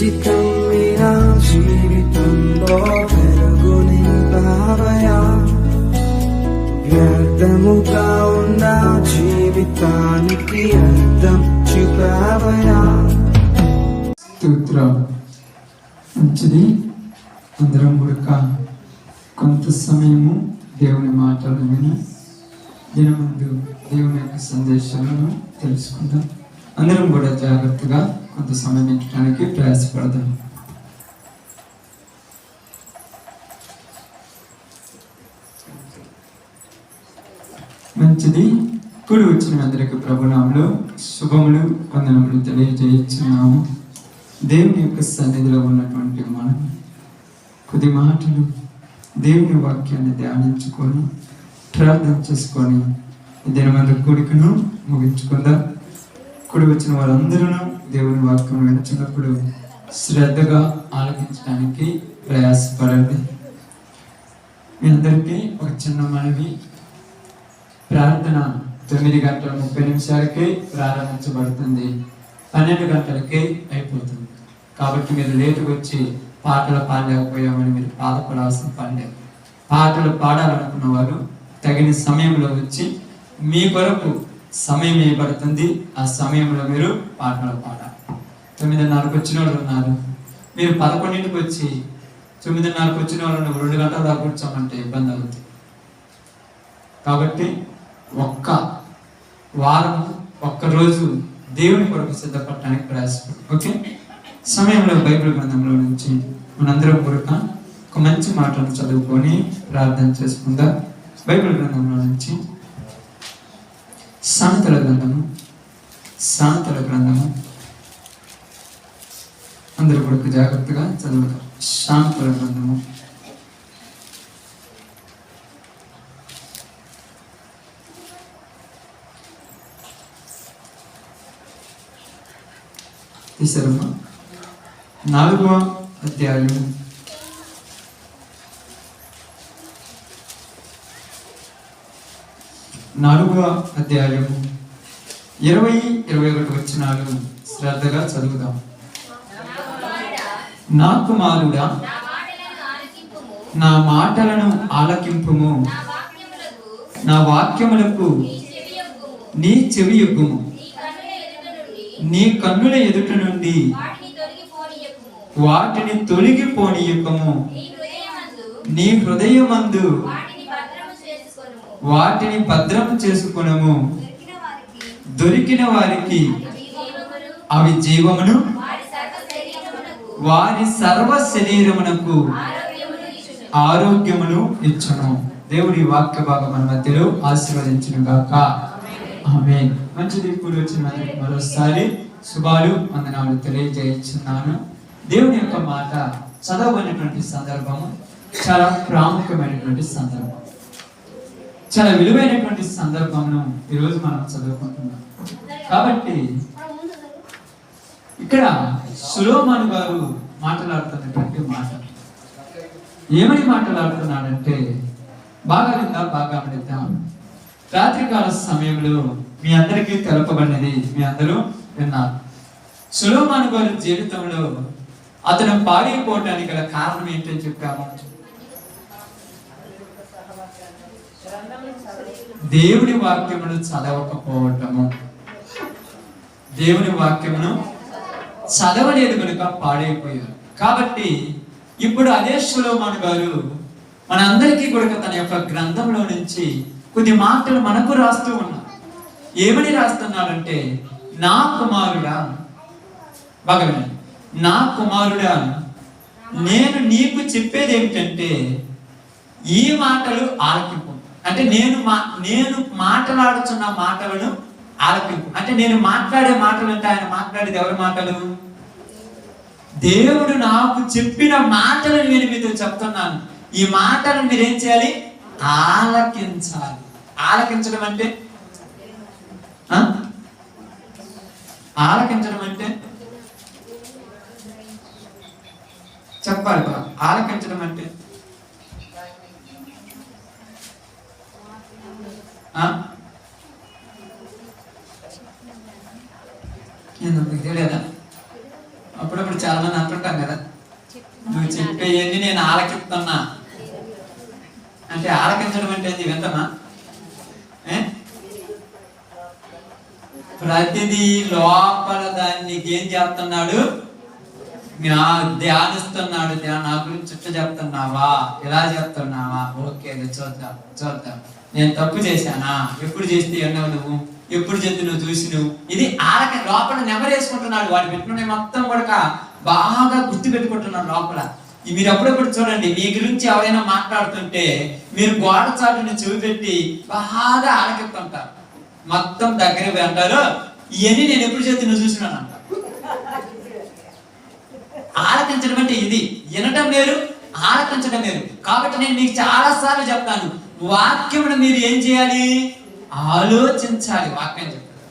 జీవితం మీరా జీవితంలో వెలుగు నింపావయా, వ్యర్థముగా ఉన్న జీవితానికి అర్థం చూపావయా. స్తోత్రం. మంచిది. అందరం కూడా కొంత సమయము దేవుని మాటలు విని దినముందు దేవుని యొక్క సందేశాలను తెలుసుకుందాం. అందరం కూడా జాగ్రత్తగా కొంత సమయం ఇచ్చడానికి ప్రయాసపడదాం. మంచిది. కూడి వచ్చిన అందరికి ప్రభునామములో శుభములు వందనములు తెలియజేస్తున్నాము. దేవుని యొక్క సన్నిధిలో ఉన్నటువంటి మనం కొద్ది మాటలు దేవుని వాక్యాన్ని ధ్యానించుకొని ప్రార్థన చేసుకొని దినమందు కూడికను ముగించుకుందాం. కూడి వచ్చిన వారందరూ దేవుని వాక్యం వినిచినప్పుడు శ్రద్ధగా ఆలకించడానికి ప్రయాసపడండి. మీ అందరికీ ఒక చిన్న మనవి, ప్రార్థన 9:30 ప్రారంభించబడుతుంది, 12 గంటలకే అయిపోతుంది. కాబట్టి మీరు లేటుగా వచ్చి పాటలు పాడలేకపోయామని మీరు బాధపడాల్సిన పని లేదు. పాటలు పాడాలనుకున్న వారు తగిన సమయంలో వచ్చి మీ కొరకు సమయం ఇవ్వబడుతుంది. ఆ సమయంలో మీరు పాటలు పాడాలి. 9:30 వచ్చిన వాళ్ళు ఉన్నారు. మీరు 11కి వచ్చి 9:30 వచ్చిన వాళ్ళు 2 గంటల దాకా కూర్చోమంటే ఇబ్బంది అవుతుంది. కాబట్టి ఒక్క వారం ఒక్క రోజు దేవుని కొరకు సిద్ధపడటానికి ప్రయాసపడు. ఓకే, సమయంలో బైబిల్ గ్రంథంలో నుంచి మనందరం కొరకు ఒక మంచి మాటను చదువుకొని ప్రార్థన చేసుకుందాం. బైబిల్ గ్రంథంలో నుంచి సామెతల గ్రంథము అందరూ కొరకు జాగ్రత్తగా చదువుతాం. సామెతల గ్రంథము తీసారమ్మా. 4వ అధ్యాయము 20-21 వచనాలు శ్రద్ధగా చదువుదాం. నా కుమారుడా, నా మాటలను ఆలకింపుము, నా వాక్యములకు నీ చెవి యొగ్గుము. నీ కన్నుల ఎదుట నుండి వాటిని తొలగిపోనీయకము. నీ హృదయమందు వాటిని భద్రము చేసుకొనుము. దొరికిన వారికి అవి జీవమును, వారి సర్వ శరీరమునకు ఆరోగ్యమును ఇచ్చును. దేవుడి వాక్య భాగం మన మధ్యలో ఆశీర్వదించును గాక. ఆమేన్. మంచిది. కూడి వచ్చిన మరోసారి శుభాలు వందనాలు తెలియజేస్తున్నాను. దేవుని యొక్క మాట చదవబడినటువంటి సందర్భము చాలా ప్రాముఖ్యమైనటువంటి సందర్భం, చాలా విలువైనటువంటి సందర్భంను ఈరోజు మనం చదువుకుంటున్నాం. కాబట్టి ఇక్కడ సొలొమోను గారు మాట్లాడుతున్నటువంటి మాట ఏమని మాట్లాడుతున్నాడంటే, బాగా విద్దాం. రాత్రికాల సమయంలో మీ అందరికీ తెలపబడినది మీ అందరూ విన్నారు. సొలొమోను గారి జీవితంలో అతను పాడైపోవటానికి గల కారణం ఏంటని చెప్పాము. దేవుని వాక్యమును చదవకపోవటము. దేవుని వాక్యమును చదవలేదు కనుక పాడైపోయారు. కాబట్టి ఇప్పుడు అదే సొలొమోను గారు మనందరికీ కూడా తన యొక్క గ్రంథంలో నుంచి కొద్ది మాటలు మనకు రాస్తూ ఉన్నారు. ఏమని రాస్తున్నాడంటే, నా కుమారుడా, బాగా వినండి, నా కుమారుడా, నేను నీకు చెప్పేది ఏమిటంటే ఈ మాటలు ఆలకింపు. అంటే నేను మాట్లాడుతున్న మాటలను ఆలకింపు. అంటే నేను మాట్లాడే మాటలు అంటే ఆయన మాట్లాడేది ఎవరి మాటలు? దేవుడు నాకు చెప్పిన మాటలను నేను మీతో చెప్తున్నాను. ఈ మాటలను మీరేం చేయాలి? ఆలకించాలి. ఆలకించడం అంటే చెప్పాలి. ఆలకించడం అంటే తెలియదా? అప్పుడు అప్పుడప్పుడు చాలా మంది అంటుంటాం కదా, నువ్వు చెప్పేవన్నీ నేను ఆలకిస్తున్నా అంటే, ఆలకించడం అంటే ఏంది? వింటమా? ప్రతిదీ లోపల దాన్ని ఏం చేస్తున్నాడు? ధ్యానిస్తున్నాడు. నా గురించి చుట్టూ చెప్తున్నావా, ఇలా చెప్తున్నావా, ఓకే చూద్దాం చూద్దాం, నేను తప్పు చేశానా, ఎప్పుడు చేస్తే అన్నావు నువ్వు, ఎప్పుడు చెప్తే నువ్వు చూసి నువ్వు, ఇది ఆలక లోపల నెమరేసుకుంటున్నాడు. వాడు పెట్టుకునే మొత్తం కూడా బాగా గుర్తు పెట్టుకుంటున్నాడు లోపల. మీరు అప్పుడప్పుడు చూడండి, మీ గురించి ఎవరైనా మాట్లాడుతుంటే మీరు గోడ చాటుని చూపెట్టి బాగా ఆలకిస్తుంటారు. మొత్తం దగ్గర అంటారు, ఇవన్నీ నేను ఎప్పుడు చేస్తే నువ్వు చూసినాను అంట. ఆలకించడం అంటే ఇది. వినటం వేరు, ఆలకించడం వేరు. కాబట్టి నేను మీకు చాలా సార్లు చెప్తాను, వాక్యమును మీరు ఏం చేయాలి? ఆలోచించాలి. వాక్యం చెప్తాను,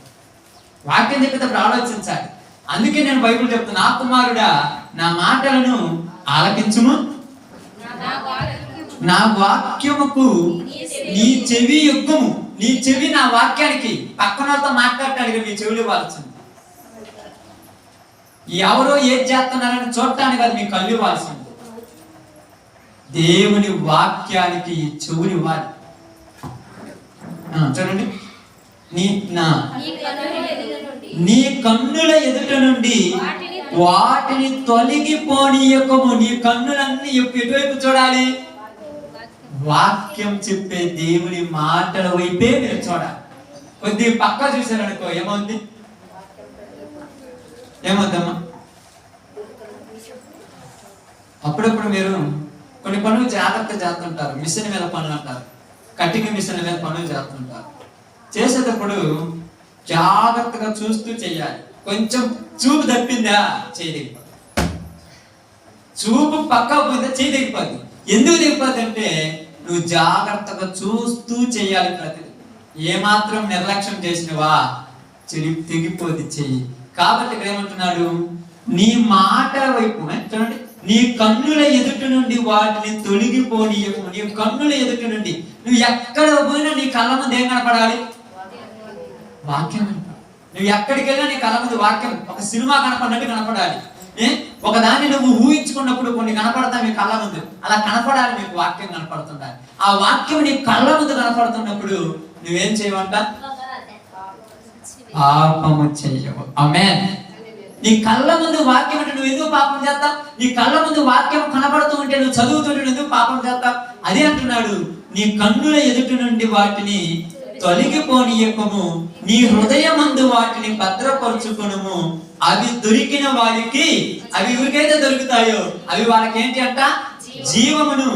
వాక్యం చెప్పేటప్పుడు ఆలోచించాలి. అందుకే నేను బైబిల్ చెప్తాను, నా కుమారుడా నా మాటలను ఆలకించుము, నా వాక్యముకు నీ చెవి యొక్కము. నీ చెవి నా వాక్యానికి. పక్కనతో మాట్లాడటానికి నీ చెవులు ఇవ్వాల్సింది. ఎవరో ఏది చేస్తున్నారని చూడటానికి అది మీ కళ్ళు ఇవ్వాల్సింది. దేవుని వాక్యానికి చెవులు ఇవ్వాలి. చూడండి, నీ కన్నుల ఎదుట నుండి వాటిని తొలగిపోనీయకము. నీ కన్నులన్నీ ఎటువైపు చూడాలి? వాక్యం చెప్పే దేవుని మాటల వైపే మీరు చూడాలి. కొద్దిగా పక్క చూశారనుకో ఏమవుద్ది? ఏమవుద్దమ్మా? అప్పుడప్పుడు మీరు కొన్ని పనులు జాగ్రత్త చేస్తుంటారు. మిషన్ మీద పనులు అంటారు, కటింగ్ మిషన్ మీద పనులు చేస్తుంటారు. చేసేటప్పుడు జాగ్రత్తగా చూస్తూ చెయ్యాలి. కొంచెం చూపు తప్పిందా చేయలేకపోతుంది, చూపు పక్కా పోయిందా చేయలేకపోతుంది. ఎందుకు దిగిపోద్ది అంటే నువ్వు జాగ్రత్తగా చూస్తూ చెయ్యాలి. ప్రతిదీ ఏమాత్రం నిర్లక్ష్యం చేసినవా తెగిపోద్ది చెయ్యి. కాబట్టి ఇక్కడ ఏమంటున్నాడు? నీ మాట వైపు చూడండి, నీ కన్నుల ఎదుట నుండి వాటిని తొలగిపోనీయకము. నీ కన్నుల ఎదుట నుండి నువ్వు ఎక్కడ పోయినా నీ కళ్ళ ముందు ఏం కనపడాలి? వాక్యం కనపడాలి. నువ్వు ఎక్కడికి వెళ్ళినా నీ కళ్ళ ముందు వాక్యం ఒక సినిమా కనపడినట్టు కనపడాలి. ఒక దాన్ని నువ్వు ఊహించుకున్నప్పుడు కొన్ని కనపడతా మీ కళ్ళ ముందు, అలా కనపడాలి. మీకు వాక్యం కనపడుతుండాలి. ఆ వాక్యం నీ కళ్ళ ముందు కనపడుతున్నప్పుడు నువ్వేం చేయమంట? పాపము చెయ్యవు. ఆమేన్. నీ కళ్ళ ముందు వాక్యం అంటే నువ్వు ఎందుకు పాపం చేస్తావు? నీ కళ్ళ ముందు వాక్యం కనబడుతూ ఉంటే నువ్వు చదువుతుంటే ఎందుకు పాపం చేస్తావు? అదే అంటున్నాడు, నీ కన్నుల ఎదుటి నుండి వాటిని తొలగిపోనీయకము, నీ హృదయమందు వాటిని భద్రపరుచుకొనుము. అవి దొరికిన వారికి, అవి ఎవరికైతే దొరుకుతాయో అవి వాళ్ళకి ఏంటి అంట? జీవమును,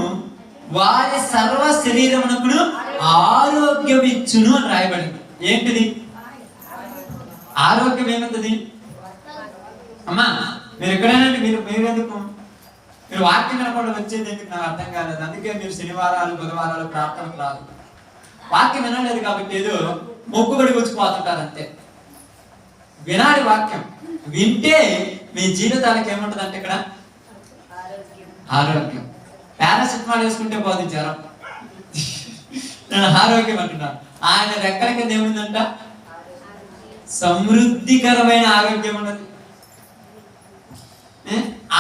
వారి సర్వ శరీరమునకును ఆరోగ్యం ఇచ్చును అని రాయబడింది. ఏంటిది ఆరోగ్యం? ఏమవుతుంది అమ్మా? మీరు ఎక్కడైనా మీరు ఎందుకు మీరు వాక్యం వినకుండా వచ్చేది ఎందుకు? నాకు అర్థం కాలేదు. అందుకే మీరు శనివారాలు బుధవారాలు ప్రార్థనకు రాదు. వాక్యం వినలేదు కాబట్టి ఏదో మొక్కుబడి వచ్చిపోతుంటారు అంతే. వినాలి వాక్యం. వింటే మీ జీవితానికి ఏముంటుంది అంటే ఇక్కడ ఆరోగ్యం. పారాసిటమాల్ వేసుకుంటే పోదు జ్వరం. నేను ఆరోగ్యం అంటున్నాను. ఆయన రెక్కల కింద ఏముందంట? సమృద్ధికరమైన ఆరోగ్యం ఉన్నది.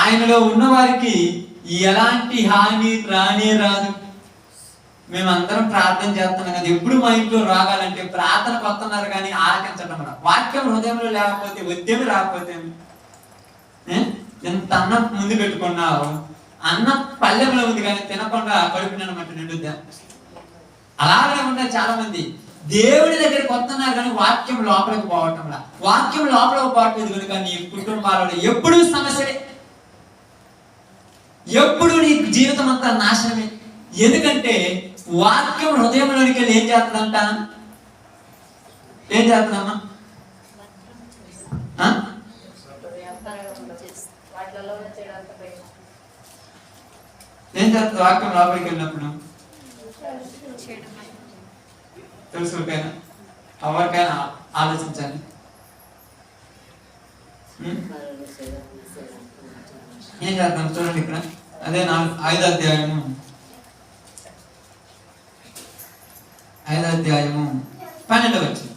ఆయనలో ఉన్న వారికి ఎలాంటి హాని రానే రాదు. మేమందరం ప్రార్థన చేస్తున్నాం కదా, ఎప్పుడు మా ఇంట్లో రాగాలంటే ప్రార్థనకు వస్తున్నారు కానీ ఆలకించడం రా. వాక్యం హృదయంలో లేకపోతే, ఉద్యమం రాకపోతే ఎంత అన్నం ముందు పెట్టుకున్నావు, అన్నం పల్లెంలో ఉంది కానీ తినకుండా కడుపు నిండమంటే నిండుద్దా? అలాగే ఉన్నారు చాలా మంది. దేవుడి దగ్గరికి వస్తున్నారు కానీ వాక్యం లోపలికి పోవటంలా. వాక్యం లోపలికి పోవట్లేదు కనుక నీ కుటుంబాలలో ఎప్పుడూ సమస్యలే, ఎప్పుడు నీ జీవితం అంతా నాశనమే. ఎందుకంటే వాక్యం హృదయంలోనికి వెళ్ళి ఏం చేస్తుందంట? ఏం చేస్తుందమ్మా? ఏం చేస్తుంది వాక్యం లోపలికి వెళ్ళినప్పుడు? తెలుసు, ఎవరికైనా ఆలోచించండి. ఏం చేద్దాం చూడండి ఇక్కడ. అదే 5వ అధ్యాయము 12వ వచనం.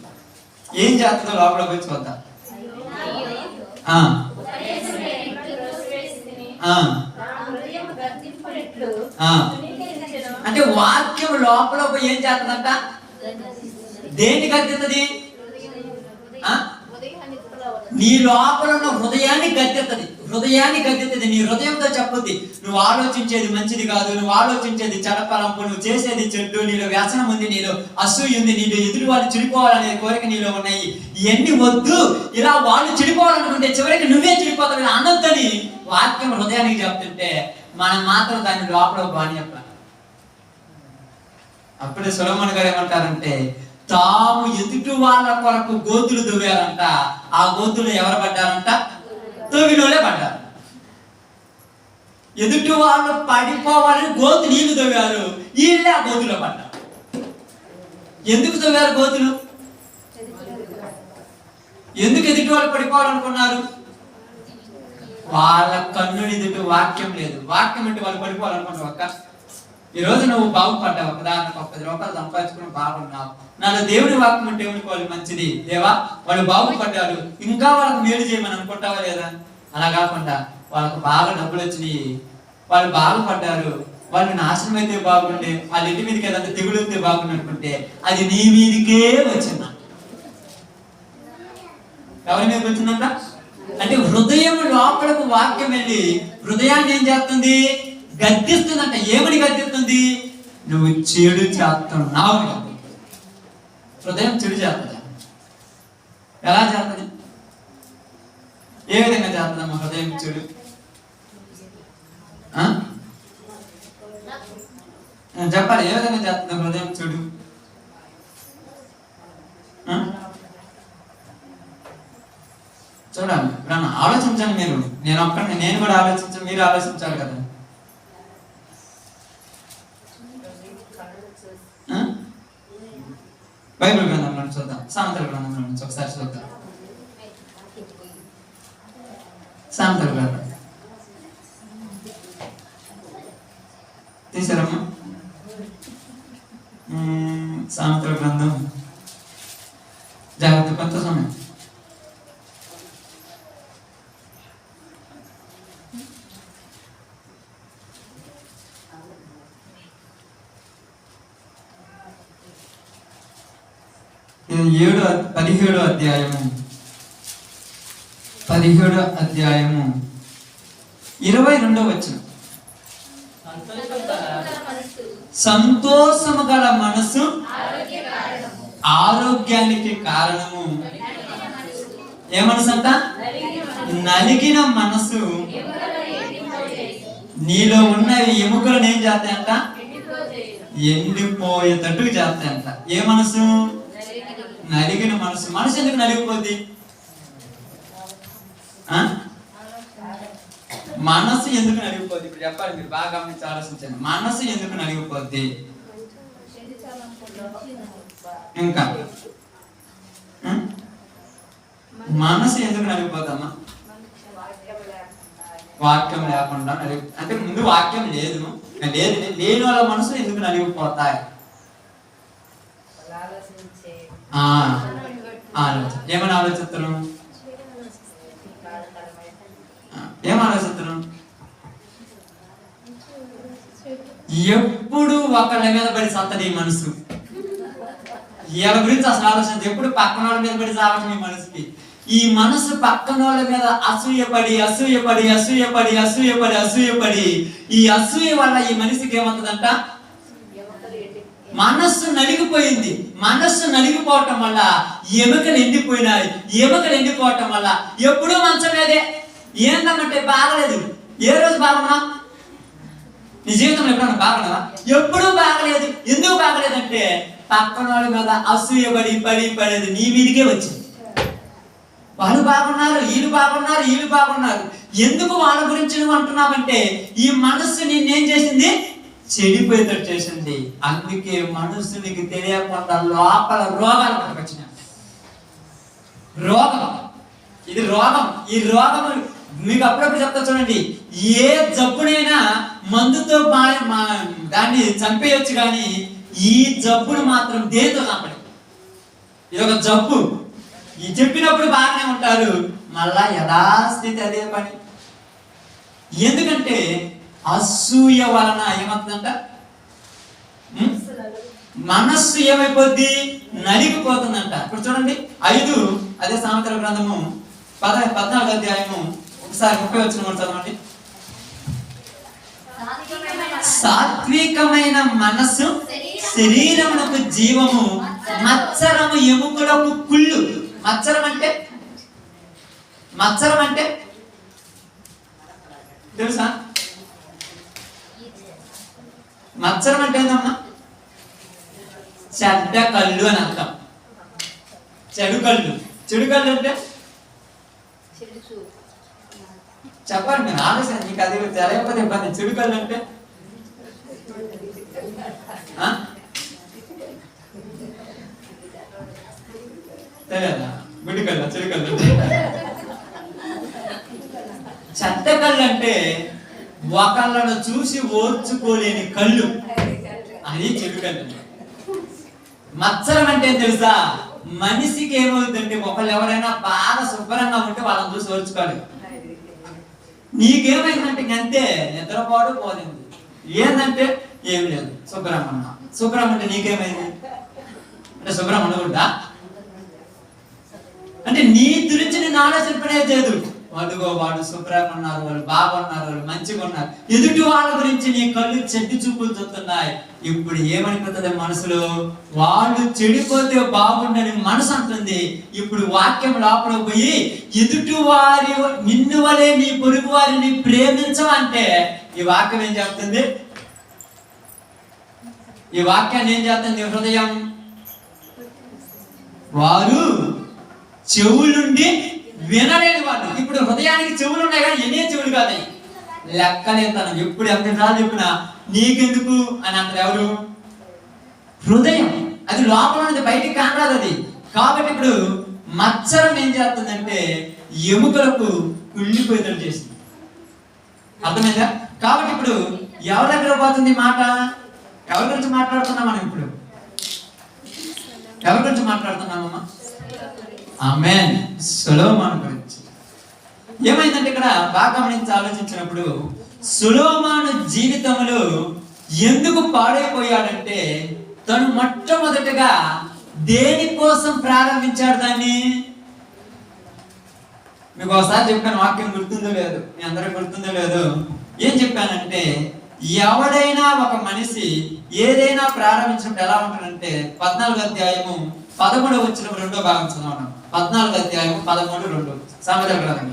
ఏం చేస్తుందో లోపల పోయి చూద్దాం. అంటే వాక్యం లోపల ఏం చేస్తుందంట? దేన్ని గద్దెత్తది? నీ లోపల ఉన్న హృదయాన్ని గద్దెత్తది. హృదయాన్ని గద్దెత్తది. నీ హృదయంతో చెప్పొద్ది, నువ్వు ఆలోచించేది మంచిది కాదు, నువ్వు ఆలోచించేది చెడపలంపు, నువ్వు చేసేది చెడ్డు, నీలో వ్యసనం ఉంది, నీలో అసూయ ఉంది, నీలో ఎదురు వాళ్ళు చెడిపోవాలనే కోరిక నీలో ఉన్నాయి, ఇవన్నీ వద్దు. ఇలా వాళ్ళు చెడిపోవాలనుకుంటే చివరికి నువ్వే చెడిపోతావు, ఇలా అనొద్దని వాక్యం హృదయానికి చెప్తుంటే మనం మాత్రం దాన్ని లోపల బాని చెప్పాలి. అప్పుడే సొలొమోను గారు ఏమంటారంటే, తాము ఎదుటి వాళ్ళ కొరకు గోతులు దువ్వారంట, ఆ గోతులు ఎవరు పడ్డారంట? తవ్వినోళ్ళే పడ్డారు. ఎదుటి వాళ్ళు పడిపోవాలని గోతు నీళ్లు తవ్వారు, వీళ్ళే ఆ గోతులో పడ్డారు. ఎందుకు తవ్వారు గోతులు? ఎందుకు ఎదుటి వాళ్ళు పడిపోవాలనుకున్నారు? వాళ్ళ కన్నుని ఎదుటి వాక్యం లేదు. వాక్యం అంటే వాళ్ళు పడిపోవాలనుకున్నారు. అక్క ఈ రోజు నువ్వు బాగుపడ్డావు, ఉదాహరణకు 10 రూపాయలు సంపాదించుకుని బాగున్నావు, నాలో దేవుడి వాక్యం అంటే వాళ్ళు మంచిది, దేవా వాళ్ళు బాగుపడ్డారు, ఇంకా వాళ్ళకి మేలు చేయమని అనుకుంటావా లేదా? అలా కాకుండా వాళ్ళకు బాగా డబ్బులు వచ్చినాయి, వాళ్ళు బాగుపడ్డారు, వాళ్ళు నాశనం అయితే బాగుండే, వాళ్ళ ఇంటి మీదకి ఏదంటే తెగులు వస్తే బాగుంది అనుకుంటే అది నీ మీదకే వచ్చిందా? ఎవరి మీదకి వచ్చిందంట? అంటే హృదయం లోపలకు వాక్యం వెళ్ళి హృదయాన్ని ఏం చేస్తుంది? గద్దిస్తుందంట. ఏమని గద్దిస్తుంది? నువ్వు చెడు చేస్తున్నావు. హృదయం చెడు చేస్తుంది. ఎలా చేస్తుంది? ఏ విధంగా చేస్తుందమ్మా హృదయం చెడు? చెప్పాలి, ఏ విధంగా చేస్తుంది హృదయం చెడు? చూడండి, ఇప్పుడు ఆలోచించండి మీరు. నేను కూడా ఆలోచించాను, మీరు ఆలోచించాలి కదా. బైబిల్ గ్రంథంలో చూద్దాం, సామెతల గ్రంథంలో నుంచి ఒకసారి చూద్దాం. సామెతల గ్రంథం తీసారమ్మా? సామెతల గ్రంథం జాగ్రత్త, కొంత సమయం. ఇది 17వ అధ్యాయము 22వ వచనం. సంతోషము గల మనసు ఆరోగ్యానికి కారణము. ఏ మనసు అంట? నలిగిన మనసు. నీలో ఉన్న ఎముకలను ఏం చేస్తాయంట? ఎండిపోయేటట్టు చేస్తాయంట. ఏ మనసు? నలిగిన మనసు. మనసు ఎందుకు నలిగిపోద్ది? మనసు ఎందుకు నలిగిపోద్ది? ఇప్పుడు చెప్పాలి, మీరు బాగా గమనించి ఆలోచించండి. మనసు ఎందుకు నలిగిపోద్ది? ఇంకా మనసు ఎందుకు నలిగిపోతామా? వాక్యం లేకుండా అంటే ముందు వాక్యం లేదు, లేని వాళ్ళ మనసు ఎందుకు నలిగిపోతాయి? ఏమని ఆలోచిస్తారు? ఏం ఆలోచిస్తారు? ఎప్పుడు ఒకళ్ళ మీద పడి సత్తది మనసు. వీళ్ళ గురించి అసలు ఆలోచన. ఎప్పుడు పక్కన వాళ్ళ మీద పడి సావటం ఈ మనసుకి. ఈ మనసు పక్కన వాళ్ళ మీద అసూయపడి ఈ అసూయ వల్ల ఈ మనిషికి ఏమవుతుందంట? మనస్సు నలిగిపోయింది. మనస్సు నలిగిపోవటం వల్ల ఎముకలు ఎండిపోయినాయి. ఎముకలు ఎండిపోవటం వల్ల ఎప్పుడూ మంచం మీదే. ఏంటంటే బాగలేదు. ఏ రోజు బాగున్నా? నీ జీవితంలో ఎప్పుడన్నా బాగున్నావా? ఎప్పుడూ బాగలేదు. ఎందుకు బాగలేదంటే పక్కన వాళ్ళ మీద అసూయపడి పడేది నీ మీదకే వచ్చింది. వాళ్ళు బాగున్నారు, వీళ్ళు బాగున్నారు. ఎందుకు వాళ్ళ గురించి నువ్వు అంటున్నావంటే ఈ మనస్సు నిన్నేం చేసింది? చెడిపోయేటట్టు చేసింది. అందుకే మనస్సునికి తెలియకుండా లోపల రోగాలు పట్టుకొచ్చినాయి. రోగం, ఇది రోగం. ఈ రోగం మీకు అప్పుడప్పుడు చెప్తా చూడండి. ఏ జబ్బునైనా మందుతో దాన్ని చంపేయొచ్చు, కానీ ఈ జబ్బును మాత్రం దేంతో చంపడం. ఇది ఒక జబ్బు. ఈ చెప్పినప్పుడు బాగానే ఉంటారు, మళ్ళా యథాస్థితి అదే పని. ఎందుకంటే అసూయ వలన ఏమవుతుందంట, మనస్సు ఏమైపోద్ది, నలిగిపోతుందంట. ఇప్పుడు చూడండి 5 అదే సామెతల గ్రంథము 14వ అధ్యాయము ఒకసారి 30 వచ్చిన కూడా చదవండి. సాత్వికమైన మనస్సు శరీరమునకు జీవము, మత్సరము ఎముకలకు కుళ్ళు. మత్సరం అంటే తెలుసా? మత్సరం అంటే ఏందమ్మా? చెడ్డ కళ్ళు అని అర్థం. చెడు కళ్ళు అంటే చెప్పండి మీరు, ఆలోచన. మీకు అది తెలియకపోతే ఇబ్బంది. చెడు కళ్ళు అంటే తెలియదా? గుడి కళ్ళు, చెడు కళ్ళు. చెడ్డ కళ్ళు అంటే ఒకళ్ళను చూసి ఓర్చుకోలేని కళ్ళు, అది చెడు కళ్ళు. మత్సరం అంటే ఏం తెలుసా? మనిషికి ఏమవుతుందంటే ఒకళ్ళు ఎవరైనా బాగా శుభ్రంగా ఉంటే వాళ్ళని చూసి ఓర్చుకోవాలి. నీకేమైందంటే అంతే, నిద్రపోడు పోలేదు. ఏంటంటే ఏం లేదు, శుభ్రం అంటే నీకేమైంది అంటే శుభ్రం ఉండకూడదా? అంటే నీ గురించి నేను ఆలోచన లేదు. అదుగో వాడు శుభ్రంగా ఉన్నారు, వాళ్ళు బాగున్నారు, వాళ్ళు మంచిగా ఉన్నారు. ఎదుటి వాళ్ళ గురించి నీ కళ్ళు చెడ్డి చూపులు చూస్తున్నాయి. ఇప్పుడు ఏమనిపోతుంది మనసులో? వాళ్ళు చెడిపోతే బాగుండని మనసు అంటుంది. ఇప్పుడు వాక్యం లోపల పోయి ఎదుటి వారి నిన్ను వలే నీ పొరుగు వారిని ప్రేమించమంటే ఈ వాక్యం ఏం చెప్తుంది? ఈ వాక్యాన్ని ఏం చేస్తుంది హృదయం? వారు చెవులుండి వినలేని వాళ్ళు. ఇప్పుడు హృదయానికి చెవులు ఉన్నాయి కానీ ఎన్ని చెవులు కాదు, లెక్కలేతనం. ఎప్పుడు ఎంతసార్లు చెప్పినా నీకెందుకు అని అంటారు ఎవరు? హృదయం. అది లోపల ఉన్నది, బయటికి కానరాదు అది. కాబట్టి ఇప్పుడు మత్సరం ఏం చేస్తుందంటే ఎముకలకు కుళ్ళిపోయేటట్టు చేస్తుంది. అర్థమైందా? కాబట్టి ఇప్పుడు ఎవరి దగ్గర పోతుంది మాట? ఎవరి గురించి మాట్లాడుతున్నాం మనం? ఇప్పుడు ఎవరి గురించి మాట్లాడుతున్నామమ్మా? ఆమేన్. సొలొమోను గురించి. ఏమైందంటే ఇక్కడ బాగా గమనించి ఆలోచించినప్పుడు సొలొమోను జీవితంలో ఎందుకు పాడైపోయాడంటే తను మొట్టమొదటిగా దేనికోసం ప్రారంభించాడు దాన్ని? మీకు ఒకసారి చెప్పాను, వాక్యం గుర్తుందో లేదు, మీ అందరికి గుర్తుందో లేదు. ఏం చెప్పానంటే ఎవడైనా ఒక మనిషి ఏదైనా ప్రారంభించినప్పుడు ఎలా ఉంటాడంటే 14వ అధ్యాయము 13వ వచనం 2వ భాగం చదవడం. 14వ అధ్యాయము 13:2 సామెతల గ్రంథం.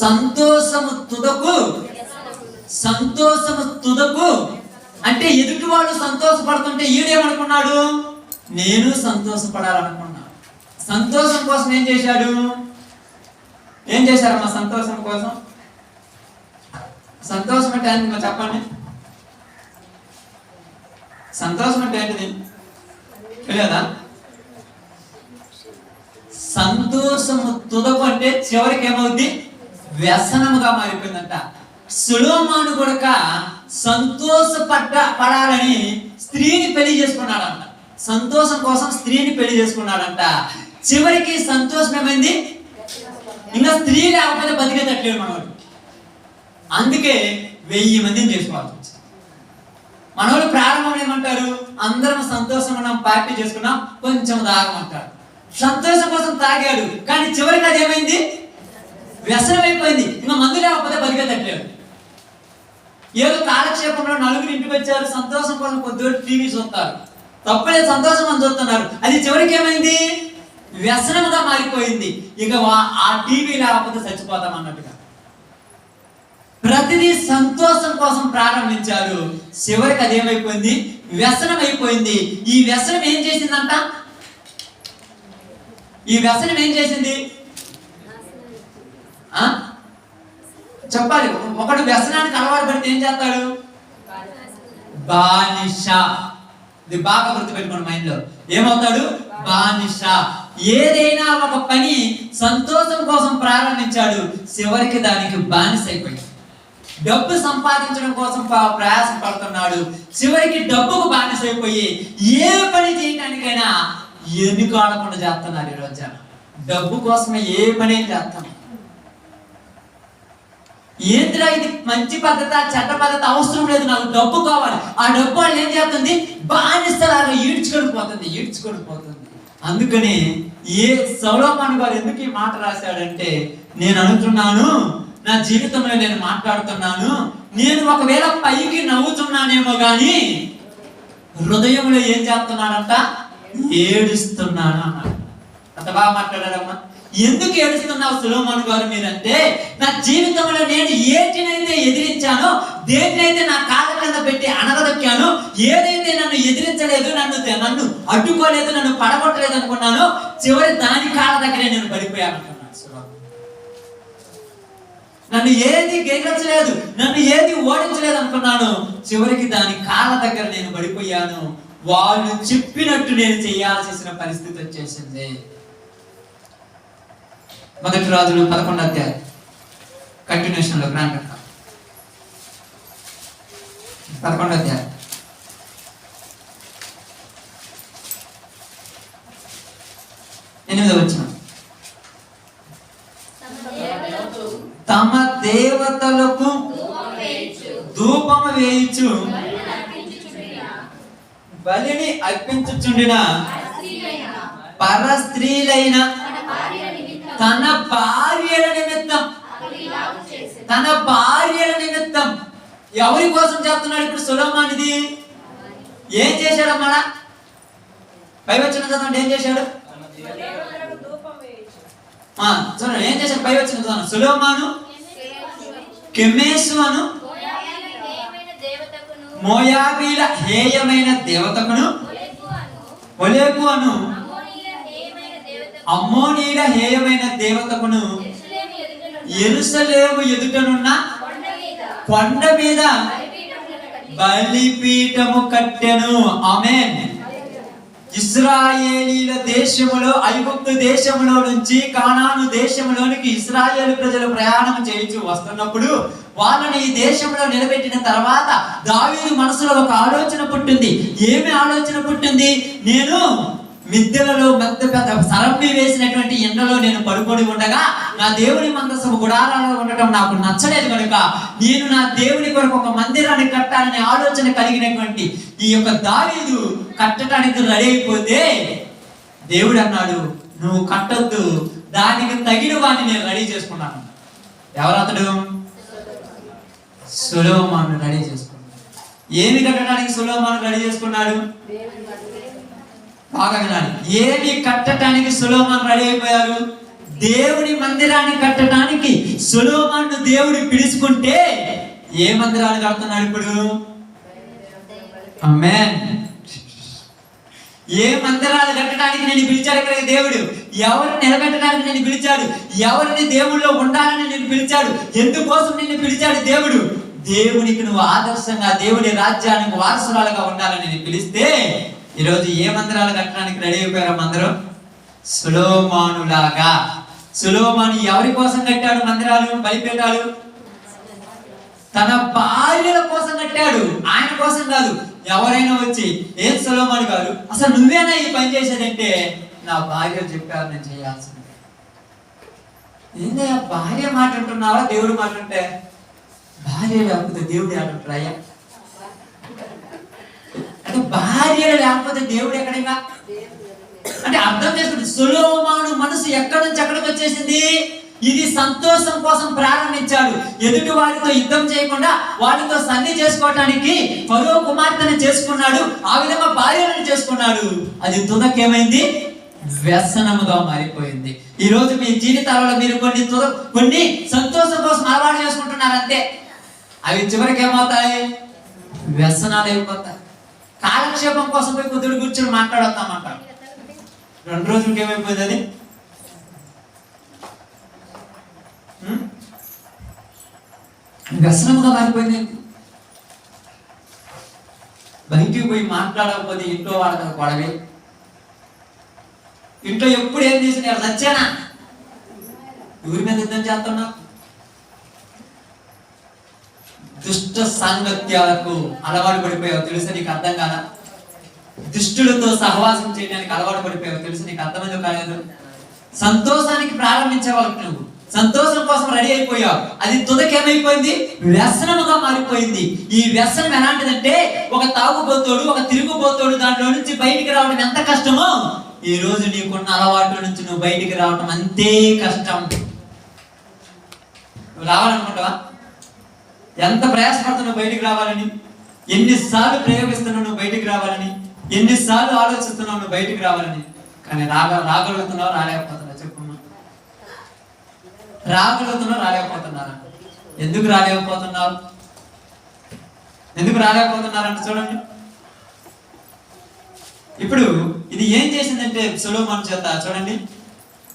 సంతోషము తుదకు అంటే ఎదుటి వాళ్ళు సంతోషపడుతుంటే ఈడేమనుకున్నాడు? నేను సంతోషపడాలనుకున్నా. సంతోషం కోసం ఏం చేశాడు? ఏం చేశారమ్మా సంతోషం కోసం? సంతోషం అంటే ఏంటి చెప్పండి? సంతోషం అంటే ఏంటిది తెలియదా? సంతోషము తుదకు అంటే చివరికి ఏమవుద్ది? వ్యసనముగా మారిపోయిందంట. సొలొమోను కొడుక పడాలని స్త్రీని పెళ్లి చేసుకున్నాడంట. సంతోషం కోసం స్త్రీని పెళ్లి చేసుకున్నాడంట. చివరికి సంతోషం ఏమైంది? ఇంకా స్త్రీ లేకపోతే బతికేటట్లేదు మనవాడు. అందుకే 1000 మందిని చేసుకోవాల్సి వచ్చింది. మనవాళ్ళు ప్రారంభం ఏమంటారు? అందరం సంతోషం మనం పార్టీ చేసుకున్నాం, కొంచెం తాగమంటారు. సంతోషం కోసం తాగాడు, కానీ చివరికి అది ఏమైంది? వ్యసనం అయిపోయింది. ఇంకా మందు లేకపోతే బతికేటట్లేదు. ఏదో కాలక్షేపంలో నలుగురు ఇంటికి వచ్చారు, సంతోషం కోసం కొద్దిగా టీవీ చూస్తారు, తప్పలేదు, సంతోషం అని చూస్తున్నారు. అది చివరికి ఏమైంది? వ్యసనముగా మారిపోయింది. ఇక ఆ టీవీ లేకపోతే చచ్చిపోతాం అన్నట్టుగా ప్రతిదీ సంతోషం కోసం ప్రారంభించారు. చివరికి అదేమైపోయింది? వ్యసనం అయిపోయింది. ఈ వ్యసనం ఏం చేసిందంట? ఈ వ్యసనం ఏం చేసింది చెప్పాలి. ఒకడు వ్యసనానికి అలవాటు పడితే ఏం చేస్తాడు? బానిస. ఇది బాగా గుర్తుపెట్టుకోండి మైండ్ లో. ఏమవుతాడు? బానిస. ఏదైనా ఒక పని సంతోషం కోసం ప్రారంభించాడు, చివరికి దానికి బానిస అయిపోయాడు. డబ్బు సంపాదించడం కోసం ప్రయాసం పడుతున్నాడు, చివరికి డబ్బుకు బానిస అయిపోయి ఏ పని చేయడానికైనా ఎన్నికాడకుండా చేస్తున్నారు ఈ రోజు. డబ్బు కోసమే ఏ పని చేస్తాం. ఏంద్రా ఇది మంచి పద్ధత చెడ్డ పద్ధతి అవసరం లేదు, నాకు డబ్బు కావాలి. ఆ డబ్బు వాళ్ళు ఏం చేస్తుంది, బానిసలాగా ఈడ్చుకొని పోతుంది. అందుకని సొలొమోను గారు ఎందుకు ఈ మాట రాశాడంటే, నేను అనుకున్నాను నా జీవితంలో నేను మాట్లాడుతున్నాను, నేను ఒకవేళ పైకి నవ్వుతున్నానేమో గాని హృదయంలో ఏం చేస్తున్నానంట, ఏడుస్తున్నాను అన్నాడు. అంత బాగా మాట్లాడారమ్మా. ఎందుకు ఏడుస్తున్నావు సొలొమోను గారు మీరంటే, నా జీవితంలో నేను ఏటినైతే ఎదిరించానో, దేన్నైతే నా కాళ్ళ కింద పెట్టి అనగదొక్కానో, ఏదైతే నన్ను ఎదిరించలేదు, నన్ను అడ్డుకోలేదు, నన్ను పడగొట్టలేదు అనుకున్నానో, చివరి దాని కాళ్ళ దగ్గరే నేను పడిపోయాను అంటున్నాను. నన్ను ఏది గెలచలేదు, నన్ను ఏది ఓడించలేదు అనుకున్నాను, చివరికి దాని కాళ్ళ దగ్గర నేను పడిపోయాను. వాళ్ళు చెప్పినట్టు నేను చేయాల్సిన పరిస్థితి వచ్చేసింది. మొదటి రాజులు 11వ అధ్యాయం కంటిన్యూషన్ లో గ్రాండ్ 11వ అధ్యాయం 8వ వచనం. తమ దేవతలకు ధూపము వేయుచు బలిని అర్పించుచుండిన పరస్త్రీలైన తన భార్యల నిమిత్తం ఎవరి కోసం చేస్తున్నాడు ఇప్పుడు సొలొమోను? ఇది ఏం చేశాడమ్మా? పై వచ్చిన చదవండి, ఏం చేశాడు చూడండి, ఏం చేశాడు? పై వచ్చిన చదవండి. సొలొమోను కెమెసు అను మోయాబీల హేయమైన దేవతకును, ఒలెగు అను అమ్మోనీల హేయమైన దేవతకును యెరూషలేము ఎదుటనున్న కొండ మీద బలిపీఠము కట్టెను. ఆమేన్. ఇశ్రాయేలీల దేశములో, ఐగుప్తు దేశములో నుంచి కానాను దేశంలోనికి ఇశ్రాయేలు ప్రజలు ప్రయాణం చేయించు వస్తున్నప్పుడు వాళ్ళని ఈ దేశంలో నిలబెట్టిన తర్వాత దావీదు మనసులో ఒక ఆలోచన పుట్టింది. ఏమి ఆలోచన పుట్టింది? నేను మిద్దెలలో పెద్ద సరంబి వేసినటువంటి ఎండలో నేను పడుకొని ఉండగా నా దేవుని మందసము గుడారాలలో ఉండటం నాకు నచ్చలేదు కనుక నేను నా దేవుని కొరకు ఒక మందిరాన్ని కట్టాలనే ఆలోచన కలిగినటువంటి ఈ యొక్క దావీదు కట్టడానికి రెడీ అయిపోతే దేవుడు అన్నాడు, నువ్వు కట్టొద్దు, దానికి తగిన వాడిని నేను రెడీ చేసుకున్నాను. ఎవరతడు? సొలొమోను రెడీ చేసుకున్నాడు. ఏమి కట్టడానికి సొలొమోను రెడీ చేసుకున్నాడు? బాగా వినాలి. ఏమి కట్టడానికి సొలొమోను రెడీ అయిపోయారు? దేవుని మందిరాన్ని కట్టడానికి సొలొమోను దేవుడు పిలుచుకుంటే ఏ మందిరాన్ని కడుతున్నాడు ఇప్పుడు? ఆమేన్. ఏ మందిరాలు కట్టడానికి నేను పిలిచాడు ఇక్కడ దేవుడు? ఎవరిని నిలబెట్టడానికి నేను పిలిచాడు? ఎవరిని దేవుళ్ళో ఉండాలని నేను పిలిచాడు? ఎందుకోసం నిన్ను పిలిచాడు దేవుడు? దేవునికి నువ్వు ఆదర్శంగా దేవుని రాజ్యానికి వారసురాలుగా ఉండాలని నేను పిలిస్తే ఈరోజు ఏ మందిరాలు కట్టడానికి రెడీ అయిపోయారు అందరూ? సొలొమోను లాగా. సొలొమోను ఎవరి కోసం కట్టాడు మందిరాలు, బలిపీఠాలు? తన భార్యల కోసం కట్టాడు, ఆయన కోసం కాదు. ఎవరైనా వచ్చి ఏం సొలొమోను గారు అసలు నువ్వేనా ఈ పని చేసేదంటే, నా భార్య చెప్పారు నేను చేయాల్సింది. ఏంటయ్యా భార్య మాట అంటున్నావా దేవుడు మాట అంటే? భార్య లేకపోతే దేవుడు ఏమంటారయ్యా? అంటే భార్య లేకపోతే దేవుడు ఎక్కడైనా అంటే అర్థం చేసుకుంటే సొలొమోను మనసు ఎక్కడి నుంచి ఎక్కడికి వచ్చేసింది? ఇది సంతోషం కోసం ప్రారంభించాడు. ఎదుటి వారితో యుద్ధం చేయకుండా వారితో సంధి చేసుకోవటానికి ఫరో కుమార్తెను చేసుకున్నాడు, ఆ విధంగా భార్యలను చేసుకున్నాడు. అది తుదకేమైంది? వ్యసనముగా మారిపోయింది. ఈ రోజు మీ జీవితాలలో మీరు కొన్ని సంతోషం కోసం అలవాటు చేసుకుంటున్నారు అంతే. అవి చివరికి ఏమవుతాయి? వ్యసనాలు అయిపోతాయి. కాలక్షేపం కోసం పోయి కుదురు కూర్చొని మాట్లాడతామంటారు. 2 రోజులకి ఏమైపోయింది? అది వ్యసనముగా మారిపోయింది. బయటికి పోయి మాట్లాడకపోతే ఇంట్లో వాళ్ళ గొడవే. ఇంట్లో ఎప్పుడు ఏం చేసిన నచ్చానా ఊరి మీద యుద్ధం చేస్తున్నా. దుష్ట సాంగత్యాలకు అలవాటు పడిపోయావు తెలుసు, నీకు అర్థం కాదా? దుష్టులతో సహవాసం చేయడానికి అలవాటు పడిపోయావు తెలుసు, నీకు అర్థమైందో కాలేదు? సంతోషానికి ప్రారంభించేవాళ్ళు నువ్వు, సంతోషం కోసం రెడీ అయిపోయావు. అది తుదకేమైపోయింది? వ్యసనముగా మారిపోయింది. ఈ వ్యసనం ఎలాంటిదంటే, ఒక తాగుబోతోడు, ఒక తిరుగుబోతోడు దాంట్లో నుంచి బయటికి రావడం ఎంత కష్టమో, ఈ రోజు నీకున్న అలవాట్ల నుంచి నువ్వు బయటికి రావడం అంతే కష్టం. నువ్వు రావాలనుకుంటావా? ఎంత ప్రయాసపడుతున్నావు బయటికి రావాలని, ఎన్నిసార్లు ప్రయోగిస్తున్నావు నువ్వు బయటికి రావాలని, ఎన్నిసార్లు ఆలోచిస్తున్నావు నువ్వు బయటికి రావాలని. కానీ రాగలుగుతున్నావు, రాలేకపోతున్నావు? చెప్పమ్మా, రాగలుగుతున్నావు, రాలేకపోతున్నారా? ఎందుకు రాలేకపోతున్నారు? ఎందుకు రాలేకపోతున్నారంటే చూడండి, ఇప్పుడు ఇది ఏం చేసిందంటే సొలొమోను చేత, చూడండి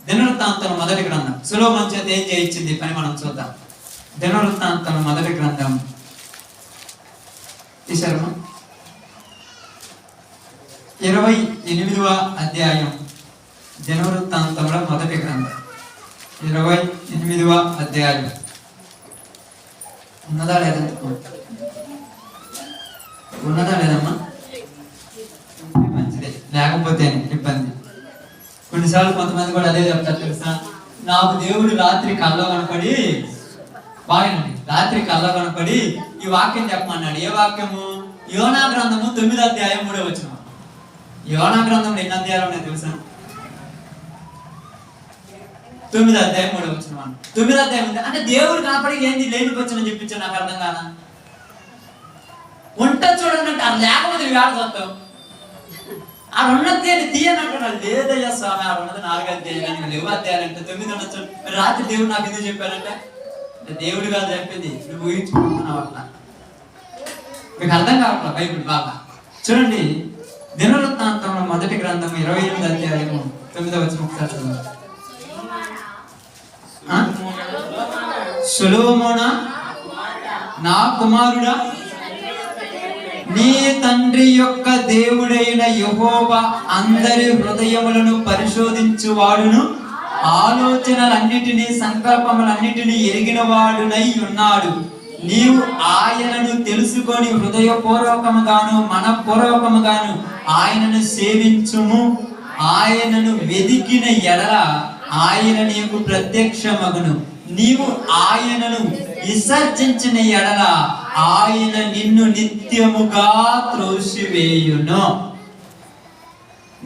దినవృత్తాంతం మొదటి గ్రంథం, సొలొమోను చేత ఏం చేయించింది పని మనం చూద్దాం. దినవృత్తాంతం మొదటి గ్రంథం తీశారు 28వ అధ్యాయం. దినవృత్తాంతంలో మొదటి గ్రంథం 28వ అధ్యాయం. ఉన్నదా లేదా? ఉన్నదా లేదమ్మా? మంచిదే, లేకపోతే ఇబ్బంది. కొన్నిసార్లు కొంతమంది కూడా అదే చెప్తారు తెలుసా, నాకు దేవుడు రాత్రి కల్లో కనపడి, బాగండి, రాత్రి కల్లో కనపడి ఈ వాక్యం చెప్పమన్నాడు. ఏ వాక్యము? యోనా గ్రంథము 9వ అధ్యాయం 3వ వచనం. యోనా గ్రంథంలో ఎన్ని అధ్యాయాలు ఉన్నాయి తెలుసా? 9వ అధ్యాయం 3వ వచనం. 9వ అధ్యాయం ఉంది అంటే దేవుడు కనపడి ఏంది లేనిపోవచ్చని చెప్పించాడు. నాకు అర్థం కాదా? ఉంటుంది చూడండి అంటే అది లేకపోతే వేడ చూస్తావు. ఆ ఉన్నది తీయనంటున్నాడు. లేదయ్యా స్వామి, ఆ ఉన్నది 4 అధ్యాయాలు లేవు అధ్యాయాలంటే 9 ఉండొచ్చు. రాత్రి దేవుడు నాకు ఎందుకు చెప్పాడంటే, దేవుడు కాదు చెప్పింది, నువ్వు ఊహించుకుంటున్నావు. అట్లా మీకు అర్థం కావట్లా బైబిల్ బాగా. చూడండి దినవృత్తాంతంలో మొదటి గ్రంథం 28వ అధ్యాయము 9వ వచనం ఒకసారి చదవండి. సొలొమోనా, నా కుమారుడా, నీ తండ్రి యొక్క దేవుడైన యెహోవా అందరి హృదయములను పరిశోధించువాడును, ఆలోచనలన్నిటినీ సంకల్పములన్నిటినీ ఎరిగిన వాడునై ఉన్నాడు. నీవు ఆయనను తెలుసుకొని హృదయపూర్వకముగాను మనపూర్వకముగాను ఆయనను సేవించుము. ఆయనను వెదికిన ఎడల ఆయన నీకు ప్రత్యక్షమగును. నీవు ఆయనను విసర్జించిన ఎడల ఆయన నిన్ను నిత్యముగా త్రోసివేయును.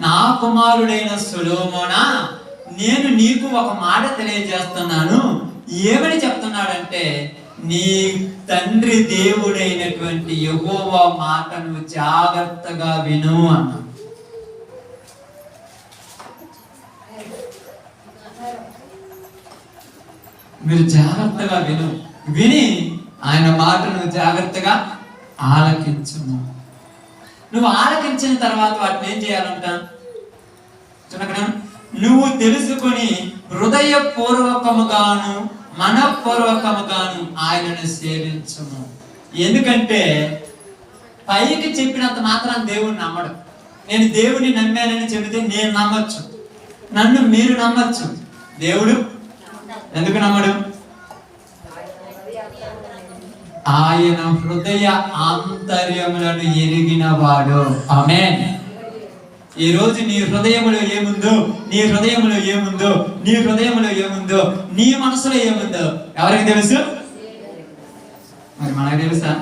నా కుమారుడైన సొలొమోనా, నేను నీకు ఒక మాట తెలియజేస్తున్నాను. ఏమని చెప్తున్నాడంటే, నీ తండ్రి దేవుడైనటువంటి యెహోవా మాటను జాగ్రత్తగా విను అన్నా. మీరు జాగ్రత్తగా విని ఆయన మాటను జాగ్రత్తగా ఆలకించుము. నువ్వు ఆలకించిన తర్వాత వాటిని ఏం చేయాలంట? నువ్వు తెలుసుకొని హృదయపూర్వకముగాను మనపూర్వకముగాను ఆయనను సేవించుము. ఎందుకంటే పైకి చెప్పినంత మాత్రం దేవుని నమ్మడు. నేను దేవుని నమ్మానని చెబితే నేను నమ్మచ్చు, నన్ను మీరు నమ్మచ్చు. దేవుడు ఎందుకు నమ్మడు? ఆయన హృదయ ఆంతర్యములను ఎరిగిన వాడు. ఆమేన్. ఈ రోజు నీ హృదయములో ఏముందో, నీ హృదయములో ఏముందో, నీ హృదయములో ఏముందో, నీ మనసులో ఏముందో ఎవరికి తెలుసు? మరి మనకు తెలుసా?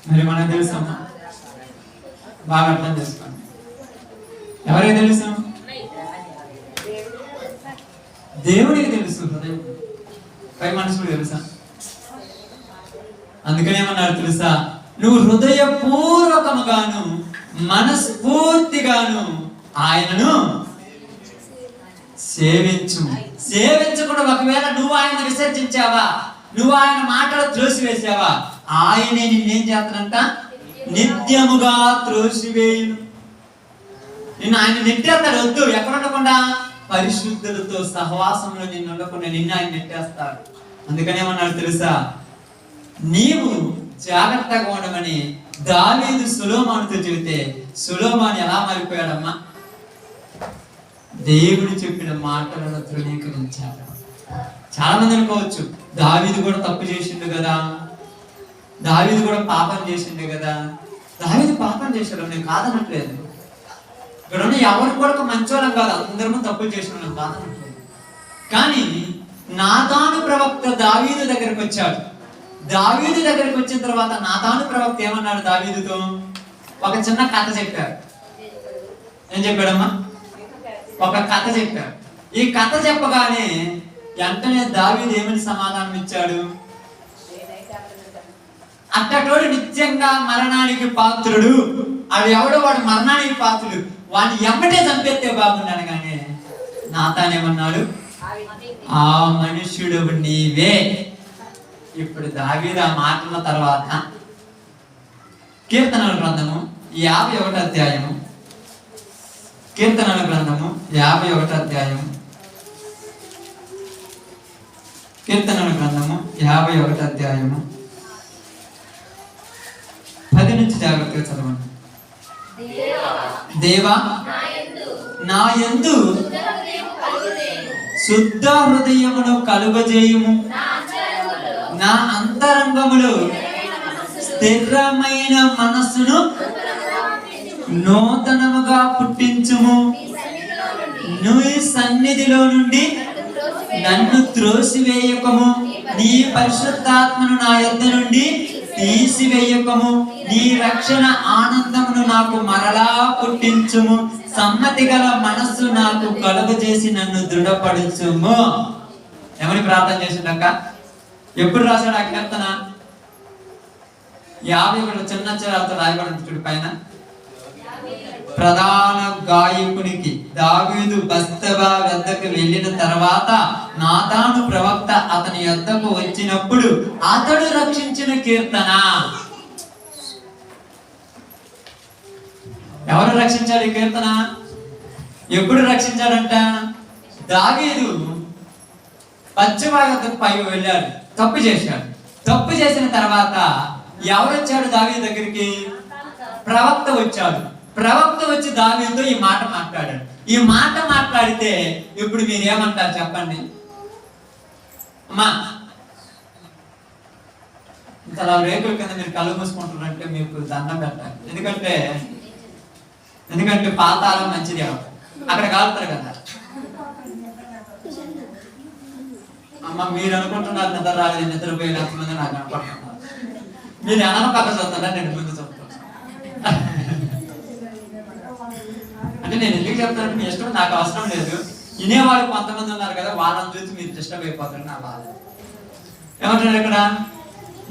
మరి మనకు తెలుసమ్మా? బాగా అర్థం చేసుకోండి. ఎవరికి తెలుసు? దేవుడికి తెలుసు. హృదయం పై మనసుకు తెలుసా? అందుకనేమన్నారు తెలుసా? నువ్వు హృదయపూర్వకముగాను మనస్ఫూర్తిగాను ఆయనను సేవించు. సేవించకుండా ఒకవేళ నువ్వు ఆయన విసర్జించావా, నువ్వు ఆయన మాటలు త్రోసివేసావా, ఆయనే నిన్నేం చేస్తాడంట? నిత్యముగా త్రోసివేయును. నిన్ను ఆయన నెట్టేస్తాడు. వద్దు, ఎక్కడ ఉండకుండా పరిశుద్ధులతో సహవాసంలో నిన్ను ఉండకుండా నిన్ను ఆయన నెట్టేస్తాడు. అందుకనేమన్నాడు తెలుసా? నీవు జాగ్రత్తగా ఉండమని దావీదు సొలొమోనుతో చెబితే సొలొమోను ఎలా మారిపోయాడమ్మా? దేవుడు చెప్పిన మాటలను తృణీకరించాడు. చాలా మంది అనుకోవచ్చు, దావీదు కూడా తప్పు చేసిండు కదా, దావీదు కూడా పాపం చేసిండు కదా, దావీదు పాపం చేశాడు, నేను కాదనట్లేదు. ఇక్కడ ఉన్న ఎవరు కూడా మంచోళ్ళం కాదు, అందరము తప్పులు చేసిన వాళ్ళం కాదనట్లేదు. కానీ నాతాను ప్రవక్త దావీదు దగ్గరికి వచ్చాడు. దావీదు దగ్గరికి వచ్చిన తర్వాత నాతాను ప్రవక్త ఏమన్నాడు దావీదుతో? ఒక చిన్న కథ చెప్పారు. ఏం చెప్పాడమ్మా? ఒక కథ చెప్పారు. ఈ కథ చెప్పగానే వెంటనే దావీదు ఏమని సమాధానం ఇచ్చాడు? అట్టటోడు నిత్యంగా మరణానికి పాత్రుడు, అది ఎవడో వాడు మరణానికి పాత్రుడు, వాడిని ఎమ్మటే చంపేస్తే బాగుండాను. కానీ నాతానేమన్నాడు? ఆ మనుష్యుడు నీవే. ఇప్పుడు దావీదు ఆ మాటల తర్వాత కీర్తనల గ్రంథము 51వ అధ్యాయము, కీర్తనల గ్రంథము 51వ అధ్యాయము, కీర్తనల గ్రంథము 51వ అధ్యాయము 10 నుంచి జాగ్రత్తగా చదవండి. దేవా నా యందు శుద్ధ హృదయమును కలుగజేయుము, నా అంతరంగములో స్థిరమైన మనస్సును నూతనముగా పుట్టించుము. నీ సన్నిధిలో నుండి నన్ను త్రోసివేయకము, నీ పరిశుద్ధాత్మను నా యొద్ద నుండి తీసివేయకము. నీ రక్షణ ఆనందమును నాకు మరలా పుట్టించుము. సమ్మతి గల మనస్సు నాకు కలుగజేసి నన్ను దృఢపడుచుము. ఏమని ప్రార్థన చేసిండక్క? ఎప్పుడు రాశాడు ఆ కీర్తన? 51 చిన్న అక్షరాలతో రాయబడి పైన ప్రధాన గాయకునికి దావీదు బత్షెబా వద్దకు వెళ్ళిన తర్వాత నాతాను ప్రవక్త అతని వద్దకు వచ్చినప్పుడు అతడు రక్షించిన కీర్తన. ఎవరు రక్షించాడు ఈ కీర్తన? ఎప్పుడు రక్షించాడంట? దావీదు బత్షెబా వద్దకు పై వెళ్ళాడు, తప్పు చేశాడు. తప్పు చేసిన తర్వాత ఎవరు వచ్చాడు దావీదు దగ్గరికి? ప్రవక్త వచ్చాడు. ప్రవక్త వచ్చి దావీదుతో ఈ మాట మాట్లాడాడు. ఈ మాట మాట్లాడితే ఇప్పుడు మీరు ఏమంటారు చెప్పండి అమ్మా? ఇంతలా రేకుల కింద మీరు కళ్ళు మూసుకుంటున్నట్టే మీకు దండం పెట్టాలి. ఎందుకంటే పాతాళం మంచిది, అక్కడ కాలుతారు కదా. అమ్మ మీరు అనుకుంటున్నారు నిద్ర రాలేదు, నిద్రపోయి లేకపోతే నాకు అనుకుంటున్నారు. మీరు వెనక పక్క చూస్తారా, నేను ముందు చూస్తాను. అంటే నేను ఎందుకు చెప్తానంటే మీ ఇష్టం, నాకు అవసరం లేదు. వినేవాళ్ళు కొంతమంది ఉన్నారు కదా, వాళ్ళని చూసి మీరు డిస్టర్బ్ అయిపోతారు. నా బాధ ఏమంటారు ఇక్కడ?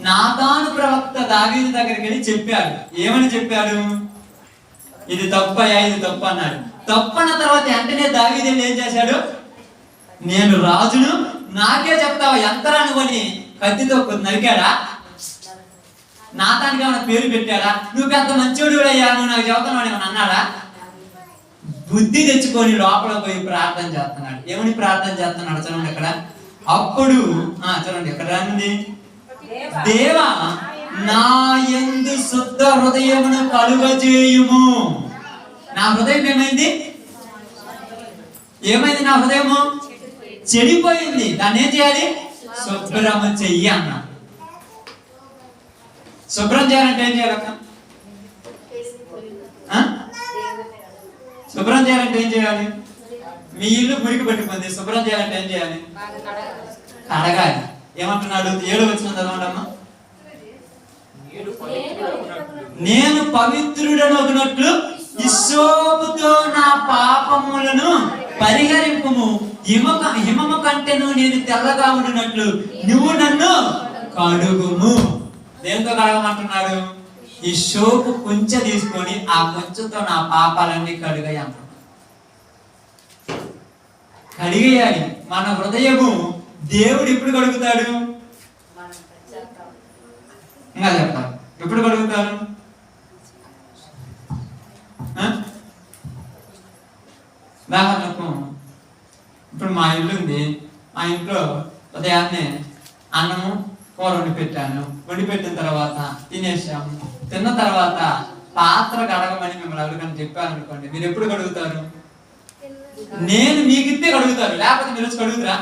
నాతాను ప్రవక్త దావీదు దగ్గరికి వెళ్ళి చెప్పాడు. ఏమని చెప్పాడు? ఇది తప్పయ్యా, ఇది తప్పు అన్నాడు. తప్పు అన్న తర్వాత వెంటనే దావీదు ఏం చేశాడు? నేను రాజును, నాకే చెప్తావా యంత్రాన్ని కొని కత్తితో నరికాడా? నాతానికి ఏమైనా పేరు పెట్టాడా? నువ్వు పెద్ద మంచోడు అయ్యా, నువ్వు నాకు చెబుతున్నావు ఏమన్నా అన్నాడా? బుద్ధి తెచ్చుకొని లోపల పోయి ప్రార్థన చేస్తున్నాడు. ఏమని ప్రార్థన చేస్తున్నాడు చూడండి ఇక్కడ. అప్పుడు చూడండి ఇక్కడ రండి. దేవా నా యందు శుద్ధ హృదయమును కలుగజేయుము. నా హృదయం ఏమైంది? నా హృదయము చెడిపోయింది. దాన్ని ఏం చేయాలి? శుభ్రము చెయ్యి అన్న. శుభ్రం చేయాలంటే ఏం చేయాలక్క? శుభ్రం చేయాలంటే ఏం చేయాలి? మీ ఇల్లు మురికి పట్టుకుంది, శుభ్రం చేయాలంటే ఏం చేయాలి? కడగాలి. ఏమంటున్నాడు? 7వ వచనం చదవండమ్మా. నేను పవిత్రుడనొగినట్లు హిస్సోపుతో నా పాపములను పరిహరింపుము. హిమము కంటేను నేను తెల్లగా ఉండినట్లు నువ్వు నన్ను కడుగుము. దేంతో కడగమంటున్నాడు? ఈ సోపు కొంచెం తీసుకొని ఆ కొంచెంతో నా పాపాలన్నీ కడిగాయి. కడిగేయాలి. మన హృదయము దేవుడు ఎప్పుడు కడుగుతాడు? ఇంకా చెప్పాలి. ఎప్పుడు కడుగుతారు? ఉదాహరణకు ఇప్పుడు మా ఇల్లు ఉంది. మా ఇంట్లో ఉదయాన్నే అన్నము కూర వండి పెట్టాను. వండి పెట్టిన తర్వాత తినేసాము. తిన్న తర్వాత పాత్ర కడగమని మిమ్మల్ని అడగని చెప్పాను అనుకోండి, మీరు ఎప్పుడు కడుగుతారు? నేను మీకిస్తే కడుగుతారు, లేకపోతే మీరు వచ్చి కడుగుతారా?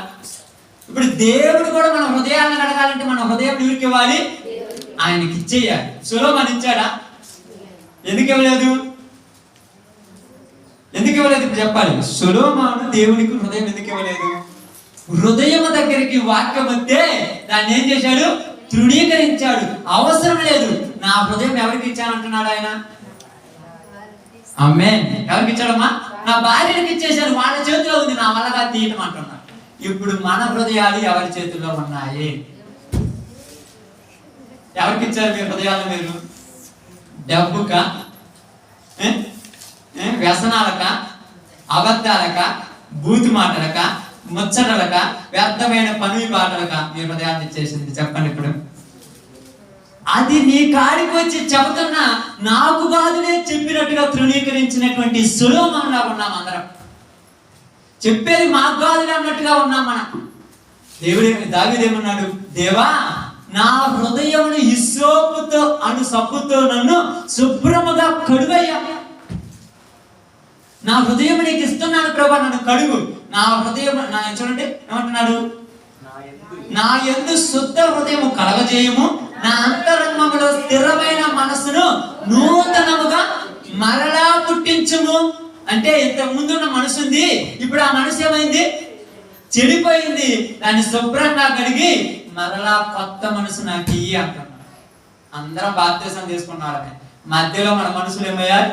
ఇప్పుడు దేవుడు కూడా మన హృదయాన్ని కడగాలంటే మన హృదయం ఎవరికి ఇవ్వాలి? ఆయనకి ఇచ్చేయాలి. సులోమన్ ఇచ్చాడా? ఎందుకు ఇవ్వలేదు? ఇప్పుడు చెప్పాలి. సొలొమోను దేవునికి హృదయం ఎందుకు ఇవ్వలేదు? హృదయం దగ్గరికి వాక్యం వస్తే దాన్ని ఏం చేశాడు? తృణీకరించాడు. అవసరం లేదు, నా హృదయం ఎవరికి ఇచ్చానంటున్నాడు ఆయన. ఆమేన్. ఎవరికి ఇచ్చాడమ్మా? నా భార్యకి ఇచ్చేసాను, వాళ్ళ చేతిలో ఉంది, నా వల్లగా తీయటం అంటున్నాడు. ఇప్పుడు మన హృదయాలు ఎవరి చేతుల్లో ఉన్నాయి? ఎవరికి ఇచ్చారు మీ హృదయాలు? మీరు డబ్బుక, వ్యసనాలక, అబద్ధాలక, బూతు మాటలక, ముచ్చటలక, వ్యర్థమైన పనులు బాటలక మీ హృదయాన్ని ఇచ్చేసింది? చెప్పండి. ఇప్పుడు అది నీ కాడికి వచ్చి చెబుతున్నా నాకు కాదులే చెప్పినట్టుగా తృణీకరించినటువంటి సొలొమోనులా ఉన్నాం అందరం. చెప్పేది మాకు కాదులే అన్నట్టుగా ఉన్నాం మనం. దావీదేమన్నాడు? దేవా, నా హృదయమును హిస్సోపుతో అను సబ్బుతో నన్ను శుభ్రముగా కడుగయ్యా. నా హృదయం నీకు ఇస్తున్నాను ప్రభా, నన్ను కడుగు. నా హృదయం చూడండి ఏమంటున్నాడు? నా యందు శుద్ధ హృదయము కలగజేయము, నా అంతరంగములో స్థిరమైన మనస్సును నూతనముగా మరలా పుట్టించుము. అంటే ఇంతకు ముందున్న మనసు ఉంది, ఇప్పుడు ఆ మనసు ఏమైంది? చెడిపోయింది. దాన్ని శుభ్రంగా కడిగి మరలా కొత్త మనసు నాకు ఇయ్యి అంటున్నాడు. అందరం బాప్తిసం తీసుకున్నారని మధ్యలో మన మనసులు ఏమయ్యాయి?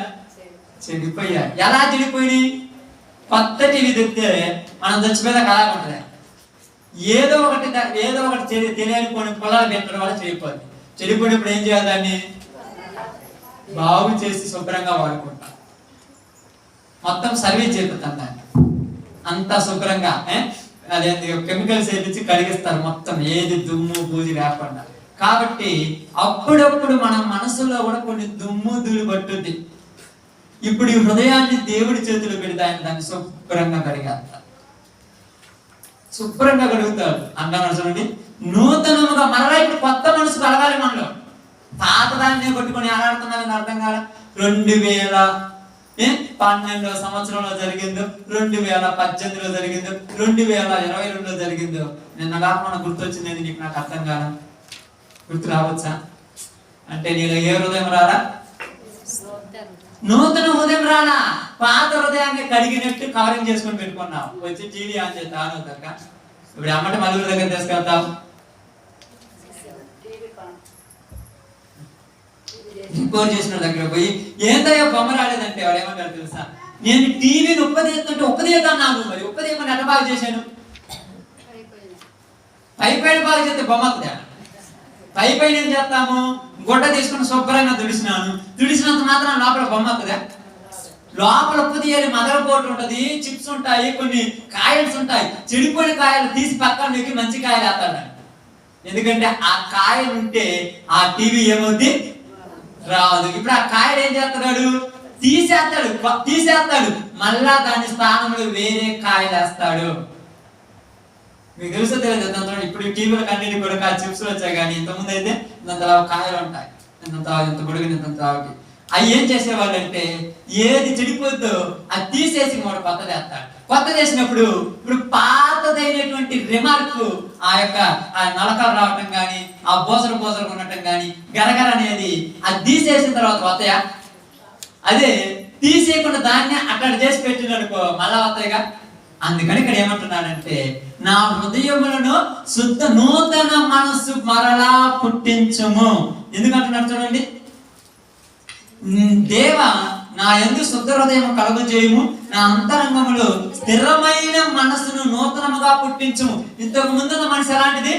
చెడిపోయాయి. ఎలా చెడిపోయినాయి? కొత్త టీవీ తెస్తే మనం చచ్చిపోయేదా కదా ఉంటుంది. ఏదో ఒకటి తెలియని పొలాలు పెట్టడం వల్ల చెడిపోద్ది. చెడిపోయినప్పుడు ఏం చేయాలి? దాన్ని బాగు చేసి శుభ్రంగా వాడుకుంటాం. మొత్తం సర్వీస్ చేపిస్తాం దాన్ని అంతా శుభ్రంగా. అదే కెమికల్స్ వేపించి కడిగిస్తారు మొత్తం, ఏది దుమ్ము బూజి లేకుండా. కాబట్టి అప్పుడప్పుడు మన మనసులో కూడా కొన్ని దుమ్ము ధూళి పట్టుద్ది. ఇప్పుడు ఈ హృదయాన్ని దేవుడి చేతులు పెడితే ఆయన దాన్ని శుభ్రంగా కడిగేస్తారు. శుభ్రంగా కడుగుతాడు అంటున్నారు చూడండి. నూతనముగా మరలా ఇప్పుడు కొత్త మనసు కలగాలి మనలో. పాత దాన్ని కొట్టుకొని ఆడాడుతున్నారని అర్థం కాదు. 2012 సంవత్సరంలో జరిగిందో, 2018లో జరిగిందో, 2022లో జరిగిందో, నిన్నగా మన గుర్తొచ్చింది నీకు నాకు అర్థం కాదు. గుర్తు రావచ్చా? అంటే నీలో ఏ హృదయం రాలా? నూతన హృదయం రాలా. పాత హృదయాన్ని కడిగినట్టు కవరింగ్ చేసుకొని పెట్టుకున్నావు. వచ్చి టీవీ ఆన్ చేస్తా అవుతాక ఇప్పుడు అమ్మటి మలుగురు దగ్గర తీసుకెళ్తావు. రిపోర్ట్ చేసిన దగ్గర పోయి ఏందయ్యా బొమ్మ రాలేదంటే వాడు ఏమంటారు తెలుసా? నేను టీవీని ఉప్పదీస్తుంటే ఉప్పదీయన్నాను, మరి ఉప్పదీయమని ఎట్లా బాగా చేశాను? పైపైన బాగా చేస్తే బొమ్మ అవుతుందా? పైపైన ఏం చేస్తాము? గుడ్డ తీసుకుని శుభ్రంగా తుడిసినంత మాత్రం లోపల బొమ్మ అవుతుందా? లోపల ఉప్పదీయాలి. మదర్ బోర్డు ఉంటుంది, చిప్స్ ఉంటాయి, కొన్ని కాయల్స్ ఉంటాయి. చెడిపోయిన కాయలు తీసి పక్కన నెక్కి మంచి కాయలు వేస్తాడు. ఎందుకంటే ఆ కాయలు ఉంటే ఆ టీవీ ఏమవుద్ది? రాదు. ఇప్పుడు ఆ కాయలు ఏం చేస్తున్నాడు? తీసేస్తాడు. మళ్ళా దాని స్థానంలో వేరే కాయలు వేస్తాడు. మీకు తెలుసో తెలియదు. ఇప్పుడు టీవీలో కన్నీ కూడా చిప్స్ వచ్చాయి, కానీ ఇంతకుముందు అయితే ఇంత కాయలు ఉంటాయి, ఇంత పొడుగు ఇంత అవి ఏం చేసేవాళ్ళు అంటే ఏది చెడిపోద్దో అది తీసేసి వాడు కొత్తది వేస్తాడు. కొత్తది వేసినప్పుడు ఇప్పుడు పాతదైనటువంటి రిమార్క్ ఆ యొక్క ఆ నలకలు రావటం కానీ, ఆ బోసరు ఉండటం కానీ, గరగర అనేది అది తీసేసిన తర్వాత వస్తాయా? అదే తీసేయకుండా దాన్ని అక్కడ చేసి పెట్టిననుకో మళ్ళా వస్తాయిగా. అందుకని ఇక్కడ ఏమంటున్నాడంటే నా హృదయములను శుద్ధ నూతన మనస్సు మరలా పుట్టించుము. ఎందుకంటున్నాడు చూడండి. దేవ, నా యందు శుద్ధ హృదయం కలుగజేయము, నా అంతరంగములో స్థిరమైన మనసును నూతనముగా పుట్టించుము. ఇంతకు ముందున్న మనసు ఎలాంటిది?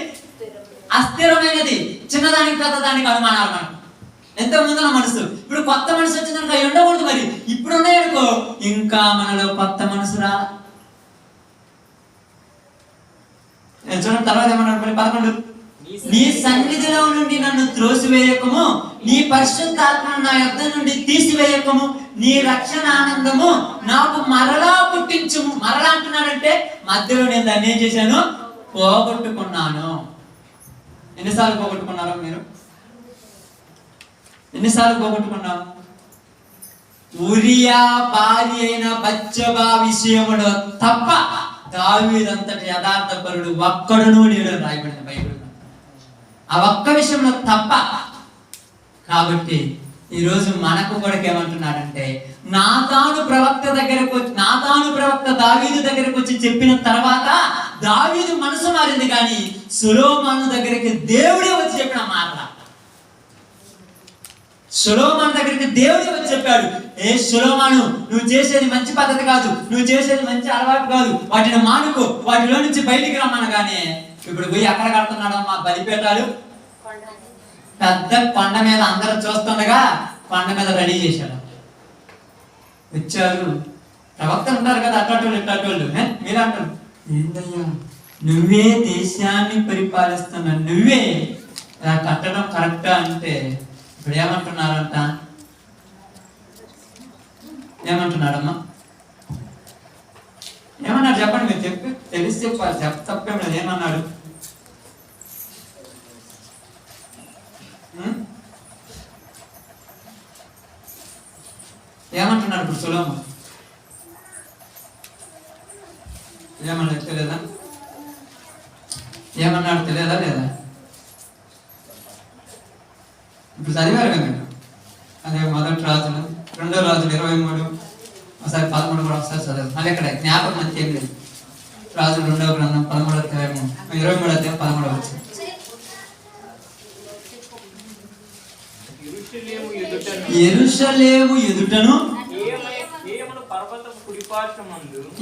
అస్థిరమైనది, చిన్నదానికి పెద్దదానికి అనుమానాలు. మనకు ఎంతో ముందున్న మనసు. ఇప్పుడు కొత్త మనసు వచ్చిందనుకో అవి ఉండకూడదు. మరి ఇప్పుడు ఉన్నాయనుకో ఇంకా మనలో కొత్త మనసు రా. చూడండి తర్వాత ఏమన్నాడు? 11 నీ సన్నిధిలో నుండి నన్ను త్రోసివేయకము, నీ పరిశుద్ధాత్మను నా యొద్ద నుండి తీసివేయకము, నీ రక్షణ ఆనందము నాకు మరలా పుట్టించుము. మరలా అంటున్నాడంటే మధ్యలో నేను దాన్ని ఏం చేశాను? పోగొట్టుకున్నాను. ఎన్నిసార్లు పోగొట్టుకున్నారో మీరు? ఎన్నిసార్లు పోగొట్టుకున్నావు? ఉరియా భార్య అయిన బత్షెబా విషయములో తప్ప దావీదంతటి యథార్థపరుడు ఒక్కడును లేడు రాయబడిన బైబిల్. ఆ ఒక్క విషయంలో తప్ప. కాబట్టి ఈరోజు మనకు కూడా ఏమంటున్నాడంటే నాతాను ప్రవక్త దావీదు దగ్గరకు వచ్చి చెప్పిన తర్వాత దావీదు మనసు మారింది, కానీ సొలొమోను దగ్గరికి దేవుడే వచ్చి చెప్పిన మాట. సొలొమోను దగ్గరికి దేవుడే వచ్చి చెప్పాడు, ఏ సొలొమోను, నువ్వు చేసేది మంచి పద్ధతి కాదు, నువ్వు చేసేది మంచి అలవాటు కాదు, వాటిని మానుకో, వాటిలో నుంచి బయటికి రమ్మనగానే ఇప్పుడు పోయి ఎక్కడ కడుతున్నాడమ్మా బలిపీఠాలు? పెద్ద కొండ మీద అందరూ చూస్తుండగా కొండ మీద రెడీ చేశాడు. వచ్చారు ప్రవక్తలు ఉంటారు కదా, అట్టోళ్ళు ఇట్టోళ్ళు, మీరు అంటారు ఏందయ్యా నువ్వే దేశాన్ని పరిపాలిస్తున్నా, నువ్వే ఇలా కట్టడం కరెక్టా అంటే ఇప్పుడు ఏమంటున్నారంట? ఏమంటున్నాడమ్మా? ఏమన్నాడు చెప్పండి, మీరు చెప్పి తెలిసి చెప్పాలి, తప్పేం లేదు. ఏమన్నాడు? ఏమంటున్నాడు ఇప్పుడు సొలొమోను? ఏమన్నాడు తెలియదా? ఏమన్నాడు తెలియదా లేదా? ఇప్పుడు చదివారు కదా మీరు. అదే మొదటి రాజులు, 2వ రాజులు 23, ఒకసారి 13 కూడా ఒకసారి చదివారు. మళ్ళీ ఇక్కడ జ్ఞాపకం అంతే ఏం లేదు. రాజులు 2వ గ్రంథం 13వ అధ్యాయం 23వ అధ్యాయం 13వ వచనం. యెరూషలేము ఎదుటను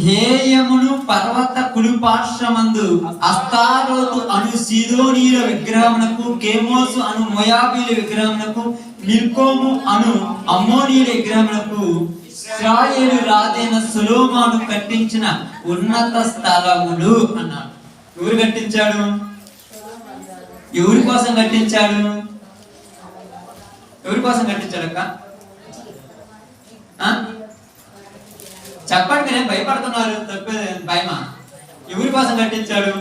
హేయమును పర్వత కుడిపార్శ్వమందు అస్తారోతు అను సీదోనీయుల విగ్రహమునకు, కెమోసు అను మోయాబీల విగ్రహమునకు, మిల్కోము అను అమ్మోనీయుల విగ్రహమునకు ఇశ్రాయేలు రాజైన సొలొమోను కట్టించిన ఉన్నత స్థలములు అన్నాడు. ఎవరు కట్టించాడు? ఎవరి కోసం కట్టించాడు? ఎవరి కోసం కట్టించాడు అక్క? చెప్పండి, మీరేం భయపడుతున్నారు? తప్పేది భయమా? ఎవరి కోసం కట్టించాడు?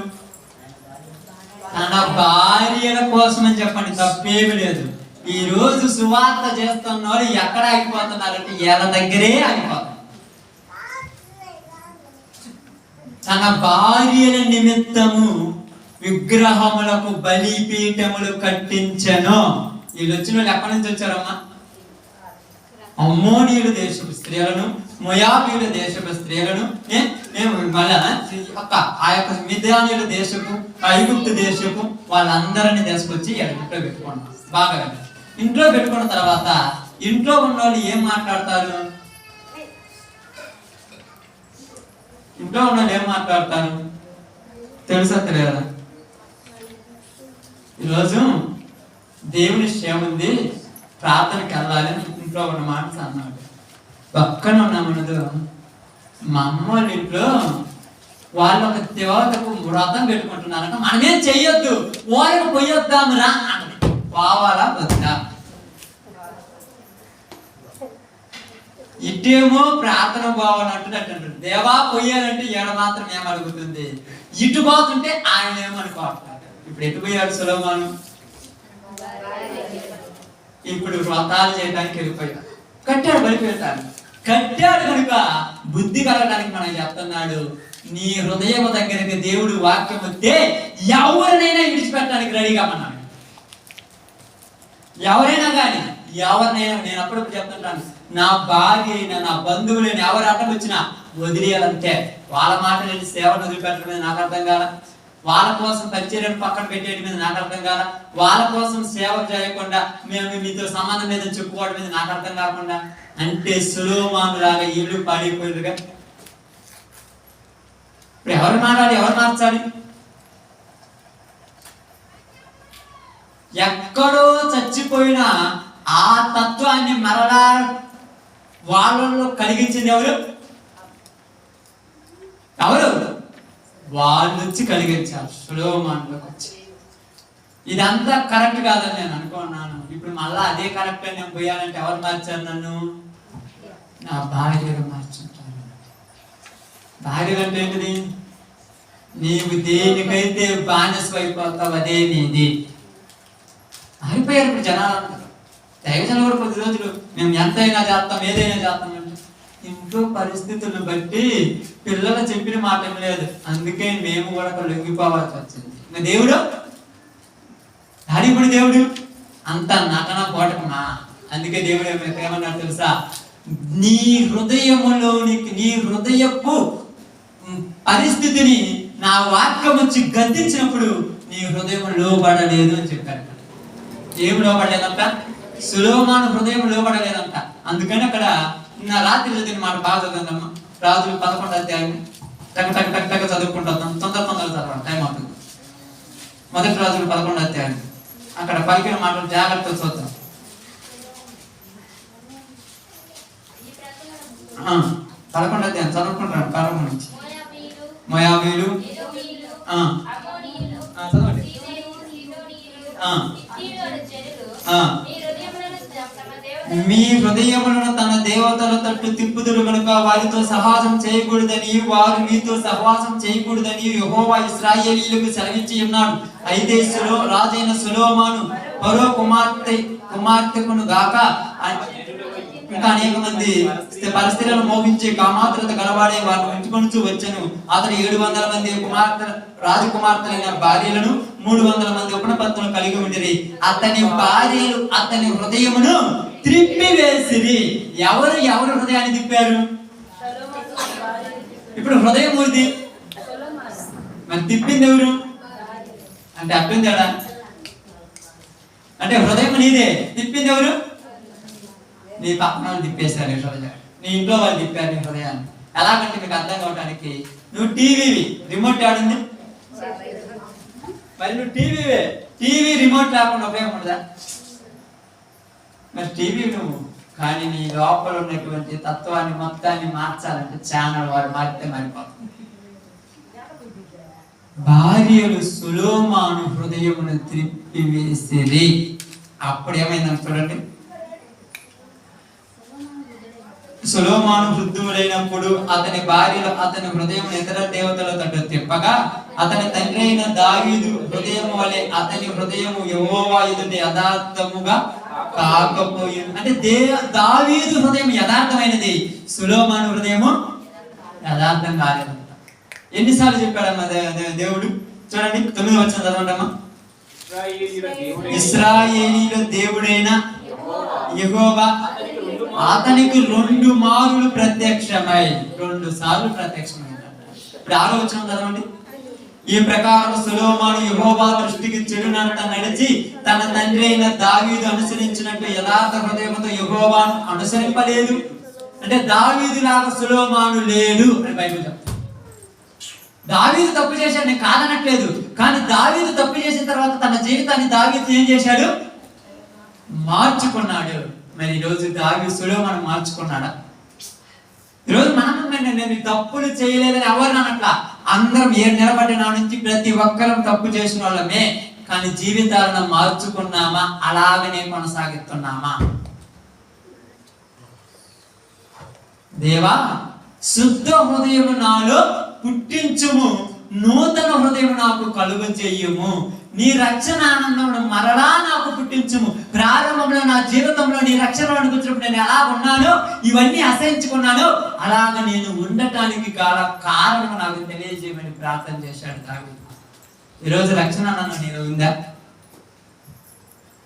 తన భార్యల కోసం అని చెప్పండి, తప్పేమి లేదు. ఈ రోజు సువార్త చేస్తున్న వాళ్ళు ఎక్కడ ఆగిపోతున్నారంటే వీళ్ళ దగ్గరే ఆగిపోతారు. తన భార్యల నిమిత్తము విగ్రహములకు బలిపీఠములు కట్టించెను. వీళ్ళు వచ్చిన వాళ్ళు ఎక్కడి నుంచి వచ్చారమ్మా? అమ్మోనీయుల దేశపు స్త్రీలను, మోయాబీయుల దేశపు స్త్రీలను, మళ్ళా ఆ యొక్క మిద్యానీయుల దేశపు, ఐగుప్తు దేశపు వాళ్ళందరినీ తీసుకొచ్చి ఇంట్లో పెట్టుకున్నాం. బాగా ఇంట్లో పెట్టుకున్న తర్వాత ఇంట్లో ఉన్న వాళ్ళు ఏం మాట్లాడతారు? ఇంట్లో ఉన్న వాళ్ళు ఏం మాట్లాడతారు తెలుసా తెలియదా? ఈరోజు దేవుని క్షేమంది, ప్రార్థనకి వెళ్ళాలని ఇంట్లో ఉన్న మాట అన్నాడు. పక్కన ఉన్నామన్నది మా అమ్మ వాళ్ళ ఇంట్లో వాళ్ళు ఒక దేవతకు వ్రతం పెట్టుకుంటున్నారంట, మనమేం చెయ్యొద్దు, వాళ్ళకి పోయొద్దామురా అన్నది. పోవాలా వద్దా? ఇటేమో ప్రార్థన పోవాలంటే దేవా పోయాలంటే ఏడ మాత్రం ఏమడుగుతుంది, ఇటు పోతుంటే ఆయన ఏమనుకోవట్లేదు. ఇప్పుడు ఎటు పోయాడు సొలొమోను? ఇప్పుడు వ్రతాలు చేయడానికి వెళ్ళిపోయాడు. కట్టాడు, బలిపీఠాలు కట్టాడు కనుక బుద్ధి కలగడానికి మనం చెప్తున్నాడు, నీ హృదయం దగ్గరికి దేవుడు వాక్యం వస్తే ఎవరినైనా విడిచిపెట్టడానికి రెడీగా అన్నాడు. ఎవరైనా కానీ ఎవరినైనా, నేను అప్పుడప్పుడు చెప్తుంటాను, నా భార్య అయినా నా బంధువులైనా ఎవరు అడ్డం వచ్చినా వదిలేయాలంటే వాళ్ళ మాటలేని సేవను వదిలిపెట్టడం మీద నాకు అర్థం కాల, వాళ్ళ కోసం పరిచర్యను పక్కన పెట్టేయడం మీద నాకు అర్థం కాల, వాళ్ళ కోసం సేవ చేయకుండా మేము మీతో సంబంధం లేదని చెప్పుకోవడం మీద నాకు అర్థం కాకుండా, అంటే సొలొమోను లాగా ఇల్లు పాడైపోయిందిగా. ఇప్పుడు ఎవరు మారాలి, ఎవరు మార్చాలి? ఎక్కడో చచ్చిపోయిన ఆ తత్వాన్ని మరలా వాళ్ళలో కలిగించింది ఎవరు? ఎవరు? వాళ్ళు వచ్చి కలిగించారు సొలొమోనులోకి వచ్చి. ఇదంతా కరెక్ట్ కాదని నేను అనుకున్నాను. ఇప్పుడు మళ్ళా అదే కరెక్ట్ అని నేను పోయాలంటే ఎవరు మార్చారు నన్ను? నా భార్యగా మార్చుంటాను. భార్య అంటే ఏంటిది? నీవు దేనికైతే బానిస అయిపోతావు అదే నీది. మారిపోయారు ఇప్పుడు జనాలంతా. దైవజనులు కూడా కొద్ది రోజులు మేము ఎంతైనా చేస్తాం, ఏదైనా చేస్తాం అంటే ఇంట్లో పరిస్థితులను బట్టి పిల్లలు చెప్పిన మాట ఏం లేదు, అందుకే మేము కూడా లొంగిపోవాల్సి వచ్చింది. ఇంకా దేవుడు ఇప్పుడు దేవుడు అంత నటన పోటకమా అందుకే దేవుడు ఏమన్నాడు తెలుసా? నీ హృదయములోనికి, నీ హృదయపు పరిస్థితిని నా వాక్యం వచ్చి గద్దించినప్పుడు నీ హృదయం లోబడలేదు అని చెప్పారు. ఏం లోబడలేదంట? సొలొమోను హృదయం లోబడలేదంట. అందుకని అక్కడ నా రాత్రి చదివిన మాట బాగా చదువుతుందమ్మా. రాజులు 11వ అధ్యాయం టక చదువుకుంటాం. తొందరగా చదవండి, టైం అవుతుంది. మొదటి రాజులు 11వ అధ్యాయం అక్కడ పలికిన మాటలు జాగ్రత్తగా చూద్దాం. 11వ అధ్యాయం చదువుకుంటాను ప్రారంభం నుంచి. మోయాబీలు, చదవండి. మీ హృదయములను తన దేవతల తట్టు తిప్పుదురు కనుక వారితో సహవాసం చేయకూడదని, వారు మీతో సహవాసం చేయకూడదని యెహోవా ఇశ్రాయేలీయులకు సెలవించి ఉన్నాడు. అయితే రాజైన సొలొమోను ఫరో కుమార్తెకును గాక ఇంకా అనేక మంది పరిస్థితులను మోగించి కామాతులత గలవాడే వారిని ఉంచుకొనుచు వచ్చెను. అతను 700 మంది రాజకుమార్తెలైన భార్యలను 300 మంది ఉపనపత్తులను కలిగి ఉండిరి. అతని భార్యలు అతని హృదయమును త్రిప్పివేసిరి. ఎవరు హృదయాన్ని తిప్పారు? ఇప్పుడు హృదయం ఊరిది, మరి తిప్పింది ఎవరు అంటే అర్థం తేడా? అంటే హృదయం నీదే, తిప్పింది ఎవరు? నీ పక్కన వాళ్ళు తిప్పేశారు నీ హృదయాన్ని, నీ ఇంట్లో వాళ్ళు తిప్పారు నీ హృదయాన్ని. ఎలాగంటే మీకు అర్థం కావడానికి, నువ్వు టీవీవి, రిమోట్ ఆడింది, మరి నువ్వు టీవీ రిమోట్ లేకుండా ఉపయోగం ఉండదా? మరి టీవీ నువ్వు, కానీ నీ లోపల ఉన్నటువంటి తత్వాన్ని మొత్తాన్ని మార్చాలంటే ఛానల్ వారు మారితే మారిపోతుంది. భార్యలు సొలొమోను హృదయమును త్రిప్పివేసిరి. అప్పుడు ఏమైందని చూడండి. సొలొమోను వృద్ధుడైనప్పుడు అతని భార్యలు అతని హృదయం ఇతర దేవతల తట్టు తిప్పగా, అతని తండ్రి అయిన దావీదు హృదయము వలె అతని హృదయము యెహోవా ఎదుట యథార్థముగా కాకపోయింది. అంటే దావీదు హృదయం యథార్థమైనది, సొలొమోను హృదయము యథార్థం కాలేదంట. ఎన్నిసార్లు చెప్పాడమ్మా దేవుడు? చూడండి 9వ వచనం చదవండమ్మా. ఇశ్రాయేలీయుల దేవుడైన యెహోవా అతనికి 2 మారులు ప్రత్యక్షమై, 2 సార్లు ప్రత్యక్షమై. ఇప్పుడు 6వ వచనం చదవండి. ఈ ప్రకారం సొలొమోను యెహోవా దృష్టికి చెడునంత నడిచి తన తండ్రి అయిన దావీదు అనుసరించినట్టు యథార్థ హృదయంతో యెహోవాను అనుసరింపలేదు. అంటే దావీదు లాగా సొలొమోను లేడు అని బైబిల్ చెప్తుంది. దావీదు తప్పు చేశాడు, నేను కాదనట్లేదు, కానీ దావీదు తప్పు చేసిన తర్వాత తన జీవితాన్ని దావీదు ఏం చేశాడు? మార్చుకున్నాడు. మరి ఈరోజు దావీదు సొలొమోను మార్చుకున్నాడా? ఈరోజు మనం నేను తప్పులు చేయలేదని ఎవరు అనట్లా, అందరం నిలబడి నా నుంచి ప్రతి ఒక్కరం తప్పు చేసిన వాళ్ళమే, కానీ జీవితాలను మార్చుకున్నామా? అలాగనే కొనసాగిస్తున్నామా? దేవా శుద్ధ హృదయము నాలో పుట్టించుము, నూతన హృదయం నాకు కలుగ చెయ్యుము, నీ రక్షణ ఆనందమును మరలా నాకు పుట్టించుము. ప్రారంభంలో నా జీవితంలో నీ రక్షణలో వచ్చినప్పుడు నేను ఎలా ఉన్నానో, ఇవన్నీ అసహించుకున్నానో, అలాగ నేను ఉండటానికి కారణం నాకు తెలియజేయమని ప్రార్థన చేశాడు దావీదు. ఈరోజు రక్షణ ఆనందం నీలో ఉందా?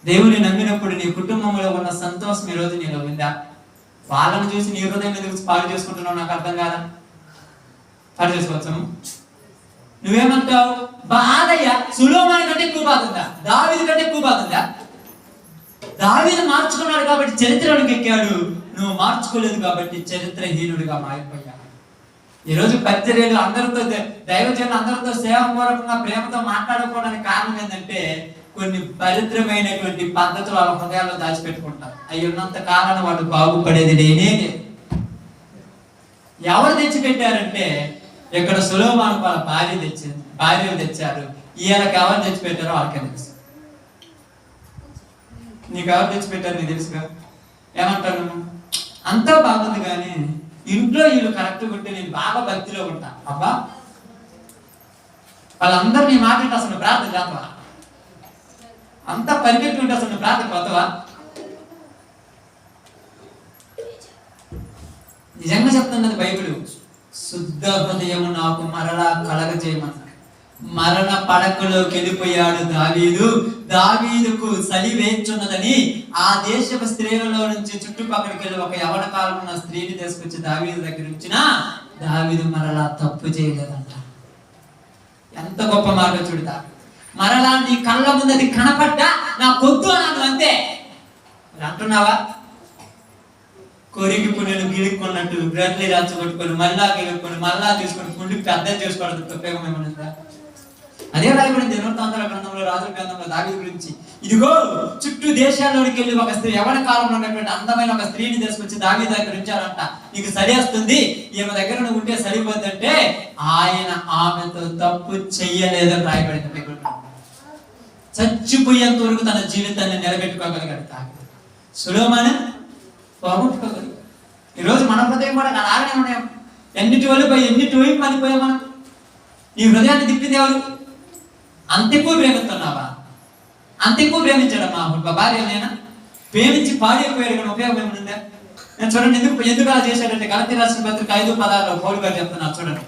దేవుని నమ్మినప్పుడు నీ కుటుంబంలో ఉన్న సంతోషం ఈరోజు నీలో ఉందా? వాళ్ళని చూసి నీ హృదయం ఎందుకు పాడు చేసుకుంటున్నావు నాకు అర్థం కాదా? పాడు చేసుకోవచ్చాము. నువ్వేమంటావు? బాధయ్య సొలొమోను కంటే ఎక్కువ బాధ ఉందా? దావీదు కంటే ఎక్కువ బాధ ఉందా? దావీదు మార్చుకున్నాడు కాబట్టి చరిత్రలోకి ఎక్కాడు, నువ్వు మార్చుకోలేదు కాబట్టి చరిత్రహీనుడిగా మారిపోయాడు. ఈరోజు పరిచర్యలు అందరితో, దైవజనులు అందరితో సేవాపూర్వకంగా ప్రేమతో మాట్లాడుకోవడానికి కారణం ఏంటంటే, కొన్ని పవిత్రమైనటువంటి పద్ధతులు వాళ్ళ హృదయాల్లో దాచిపెట్టుకుంటారు. అవి ఉన్నంత కాలం వాళ్ళు బాగుపడేది లేనే లేదు. ఎవరు తెచ్చిపెట్టారంటే, ఇక్కడ సొలొమోను వాళ్ళ భార్యలు తెచ్చారు. ఈయనకి ఎవరు తెచ్చిపెట్టారో వాళ్ళకే తెలుసు. నీకు ఎవరు తెచ్చిపెట్టారు నీకు తెలుసుగా. ఏమంటారు? అంతా బాగుంది కానీ ఇంట్లో వీళ్ళు కరెక్ట్గా ఉంటే నేను బాగా భక్తిలో ఉంటా. అబ్బా, వాళ్ళందరూ నీ మాట అసలు ప్రార్థన చేతవా? అంతా పర్ఫెక్ట్ ఉంటే అసలు ప్రార్థన కొత్తవా? నిజంగా చెప్తున్నది బైబిల్, శుద్ధ హృదయము నాకు మరలా కలగజేయమన్నాడు. మరణ పడకలోకి వెళ్ళిపోయాడు దావీదు. దావీదుకు చలి వేచున్నదని ఆ దేశపు స్త్రీలలో నుంచి చుట్టుపక్కలకి వెళ్ళి ఒక యవన కాలం ఉన్న స్త్రీని తీసుకొచ్చి దావీదు దగ్గర ఉంచిన దావీదు మరలా తప్పు చేయలేదంట. ఎంత గొప్ప మాట చూడతా. మరలా నీ కళ్ళ ముందు అది కనపడ్డా నా కొద్దు అన్నాను అంతే. అంటున్నావా? కొరికి పుణ్యను గిలుక్కున్నట్టు బ్రెడ్లీ రాచగొట్టుకొని మళ్ళా గిలుక్కొని మళ్ళా తీసుకొని పుండి పెద్ద చేసుకోవడం ఉపయోగం ఏమన్నా? అదే రాయబడింది దినవృత్తాంతాల గ్రంథంలో, రాజుల గ్రంథంలో దావీదు గురించి. ఇదిగో చుట్టూ దేశాల్లోనికి వెళ్ళి ఒక స్త్రీ, యవన కాలంలో ఉన్నటువంటి అందమైన ఒక స్త్రీని తీసుకొచ్చి దావీదు దగ్గర ఉంచారంట. నీకు సరిస్తుంది, ఈమె దగ్గర నువ్వు ఉంటే సరిపోద్దంటే ఆయన ఆమెతో తప్పు చెయ్యలేదని రాయబడింది. చచ్చిపోయేంత వరకు తన జీవితాన్ని నిలబెట్టుకోగలిగాడు దావీదు. సొలొమోను పోగొట్టుకోగలిగాడు. ఈరోజు మన హృదయం కూడా అలాగనే ఉన్నాం. ఎన్నిటి వైపు మళ్ళీపోయాం మనం. నీ హృదయాన్ని తిప్పింది ఎవరు? అంత ఎక్కువ ప్రేమిస్తున్నావా? అంత ఎక్కువ ప్రేమించాడమ్మా భార్య నేనా? ప్రేమించి పాడైపోయాడు కానీ ఉపయోగం ఏముందా? నేను చూడండి ఎందుకు అలా చేశాడంటే గలతీ రాసిన పత్రిక 5:16 పౌలు గారు చెప్తున్నారు. చూడండి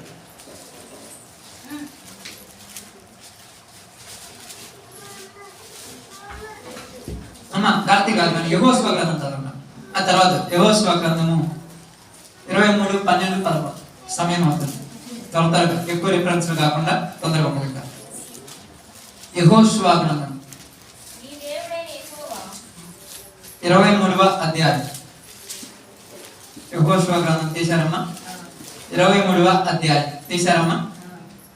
అమ్మా, గలతీ కాదు కానీ యెహోషువ గ్రంథం చదవండి. ఆ తర్వాత యెహోషువ గ్రంథము 23:12-11 సమయం అవుతుంది. త్వరగా ఎక్కువ రిఫరెన్స్ కాకుండా తొందరగా ముగించాలి. యెహోషువ గ్రంథం 23వ అధ్యాయం. యెహోషువ గ్రంథం తీశారమ్మా? 23వ అధ్యాయం తీశారమ్మా?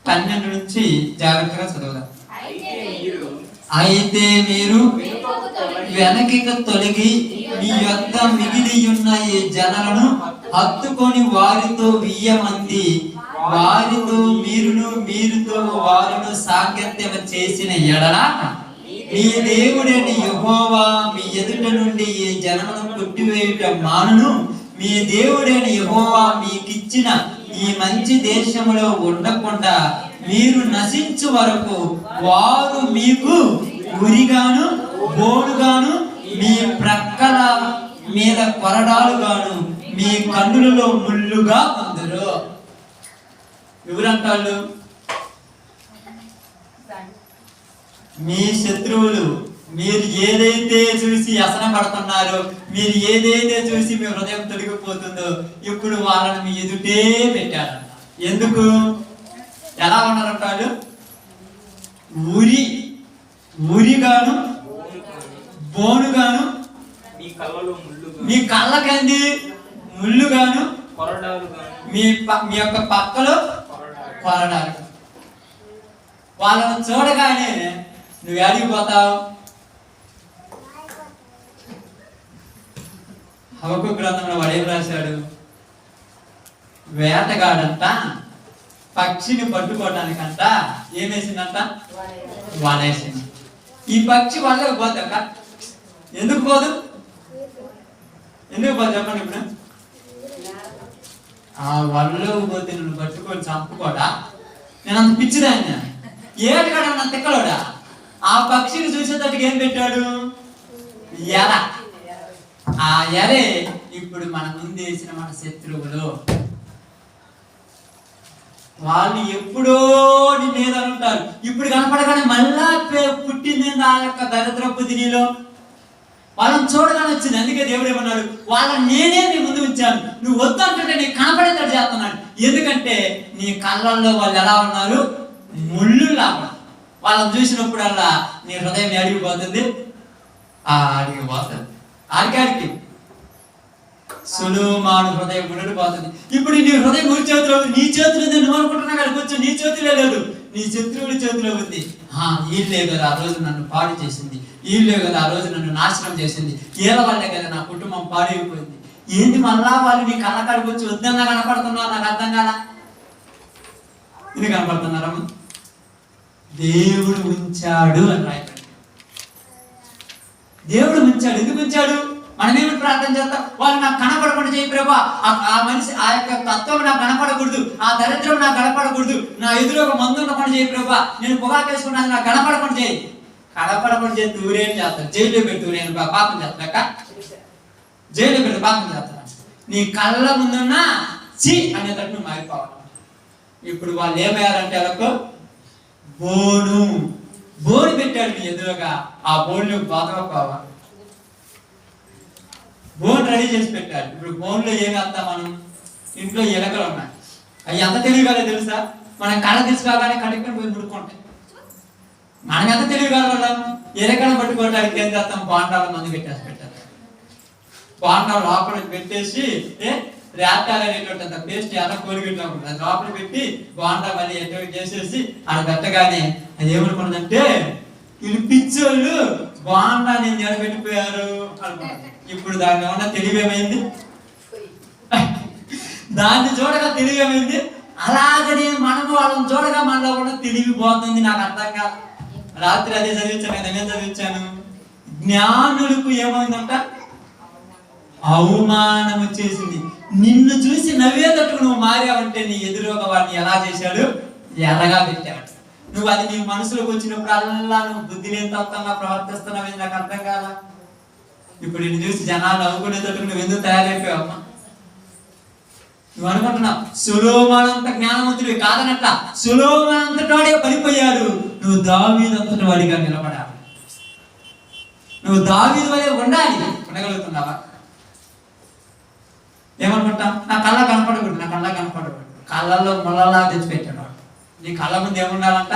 12 నుంచి జాగ్రత్తగా చదువుదాం. అయితే మీరు వెనకికి తొలగి మీ యొద్ద మిగిలి ఉన్న ఈ జనులను హత్తుకొని వారితో 1000 మంది, వారితో మీరుతో వారును సాంగత్యం చేసిన ఎడల మీ దేవుడైన యెహోవా మీ ఎదుట నుండి ఈ జనమును కొట్టివేయుట మానును. మీ దేవుడైన యెహోవా మీకిచ్చిన ఈ మంచి దేశములో ఉండకుండా మీరు నశించు వరకు వారు మీకు ఉరిగాను బోడుగాను మీ ప్రక్కల మీద కొరడాలుగాను మీ కన్నులలో ముళ్ళుగా కొందరు. ఎవరంటాళ్ళు? మీ శత్రువులు. మీరు ఏదైతే చూసి వ్యసన పడుతున్నారో, మీరు ఏదైతే చూసి మీ హృదయం తొలగిపోతుందో ఇప్పుడు వాళ్ళని మీ ఎదుటే పెట్టారంట. ఎందుకు? ఎలా ఉన్నారంటాడు? ఉరిగాను బోనుగాను మీ కళ్ళకంది ముళ్ళుగాను మీ యొక్క పక్కలో కొరడాలు. వాళ్ళని చూడగానే నువ్వు ఏడిపోతావు? హబక్కూకు గ్రంథంలో వాడేం రాశాడు? వేటగాడంట పక్షిని పట్టుకోవడానికంట ఏమేసిందంట? వలేసింది. ఈ పక్షి వాళ్ళకి పోతాక ఎందుకు పోదు? ఎందుకు పోదు చెప్పండి. ఇప్పుడు ఆ వాళ్ళలో పోతే నన్ను పట్టుకొని చంపుకోడా? నేను అంత పిచ్చిదాన్ని. ఏటగాడ నా తిక్కలోడా? ఆ పక్షిని చూసేటట్టుగా ఏం పెట్టాడు? ఎల. ఆ ఎలే ఇప్పుడు మన ముందు వేసిన మన శత్రువులు. వాళ్ళు ఎప్పుడో నిన్నేదనుంటారు, ఇప్పుడు కనపడగానే మళ్ళా పుట్టింది ఆ యొక్క దరిద్రపు దినిలో. వాళ్ళని చూడగానే వచ్చింది. అందుకే దేవుడు ఏమన్నాడు? వాళ్ళని నేనే నీ ముందు ఉంచాను, నువ్వు వద్దంటుంటే నీకు కనపడేటట్టు చేస్తున్నాడు. ఎందుకంటే నీ కళ్ళల్లో వాళ్ళు ఎలా ఉన్నారు? ముళ్ళు లాగా. వాళ్ళని చూసినప్పుడల్లా నీ హృదయం అడిగిపోతుంది. అడిగిపోతుంది ఆడికి సొలొమోను హృదయం ముడిపోతుంది. ఇప్పుడు నీ హృదయం నీ చేతిలో, నీ చేతిలో నువ్వు అనుకుంటున్నా కానీ కొంచెం నీ చేతిలో లేదు, నీ శత్రువుల చేతిలో ఉంది. వీళ్ళే కదా ఆ రోజు నన్ను పాడు చేసింది, వీళ్ళే కదా ఆ రోజు నన్ను నాశనం చేసింది, వీళ్ళ వల్లే కదా నా కుటుంబం పాడైపోయింది. ఏంటి మళ్ళా వాళ్ళు నీ కళ్ళ కాడికి వచ్చి వద్దన్నా కనపడుతున్నావు? నాకు అర్థం కాదా? ఇది కనపడుతున్నారమ్మ? దేవుడు ఉంచాడు అని రాయబడింది. దేవుడు ఉంచాడు. ఎందుకు ఉంచాడు? మనమేమి ప్రార్థన చేస్తాం? వాళ్ళు నాకు కనపడకుండా చేయి ప్రభా, ఆ మనిషి ఆ యొక్క తత్వం నాకు కనపడకూడదు, ఆ దరిద్రం నాకు కనపడకూడదు, నా ఎదురు ఒక మందు ఉండకుండా చేయి ప్రభా, నేను పొగాకు వేసుకున్నాను నాకు కనపడకుండా చేయి. కనపడకుండా చేసి ఊరేం చేస్తాను? జైల్లో పెట్టి ఊరేను పాపం చేస్తాక, జైల్లో పెట్టి పాపం చేస్తాను. నీ కళ్ళ ముందున్నా చి అనేటట్టు నువ్వు మారిపోవాలి. ఇప్పుడు వాళ్ళు ఏమయ్యారంటే వాళ్ళకు బోను పెట్టాడు నీ ఎదురుగా. ఆ బోన్లో బాగా బోన్ రెడీ చేసి పెట్టాడు. ఇప్పుడు బోన్లో ఏమి వేస్తాం మనం? ఇంట్లో ఎలకలు ఉన్నాయి. అవి ఎంత తెలివిగాలో తెలుసా? మనం కళ తీసుకోగానే కడుక్కొని పోయి ముడుకుంటాయి. మనం ఎంత తెలివిగాలం? ఎలకలు పట్టుకోవడానికి ఏం చేస్తాం? బాండాల మందు పెట్టారు. బాండాలు లోపల పెట్టేసి రేటాలు అనేటువంటి పేస్ట్ ఎలా కోరిగట్టు అది లోపల పెట్టి బాండా మళ్ళీ ఎంతో చేసేసి అలా పెట్టగానే అది ఏమనుకున్నదంటే వీళ్ళు పిచ్చోళ్ళు బాండా నేను నిలబెట్టిపోయారు అనుకున్నాను. ఇప్పుడు దాన్ని ఏమన్నా తెలివేమైంది? దాన్ని చూడగా తెలివేమైంది. అలాగనే మనము వాళ్ళని చూడగా మనలో కూడా తెలివి పోతుంది. నాకు అర్థం కాదు. రాత్రి అదే చదివించాను కదా, నేను చదివించాను. జ్ఞానులకు ఏమైందంట? అవమానం వచ్చేసింది. నిన్ను చూసి నవ్వేటట్టు నువ్వు మారావంటే నీ ఎదురుగా వాడిని ఎలా చేశాడు? ఎర్రగా పెట్టాడు. నువ్వు అది నీ మనసులోకి వచ్చినప్పుడల్లా నువ్వు బుద్ధి లేని తత్వంగా ప్రవర్తిస్తున్నావు. నాకు అర్థం కాదా? ఇప్పుడు నిన్ను చూసి జనాలు నవ్వుకునేటట్టు నువ్వు ఎందుకు తయారైపోయావమ్మా? నువ్వు అనుకుంటున్నావు సొలొమోనంత జ్ఞానవంతుడివి కాదనట్ల. సొలొమోనంతటి వాడే పడిపోయాడు. నువ్వు దావీదంతటి వాడిగా నిలబడాలి. నువ్వు దావీదు వలె ఉండాలి. ఉండగలుగుతున్నావా? ఏమనుకుంటా? నా కళ్ళ కనపడకూడదు. కళ్ళల్లో ముళ్ళలా తెచ్చిపెట్టాడు వాడు. నీ కళ్ళ ముందు ఏముండాలంట?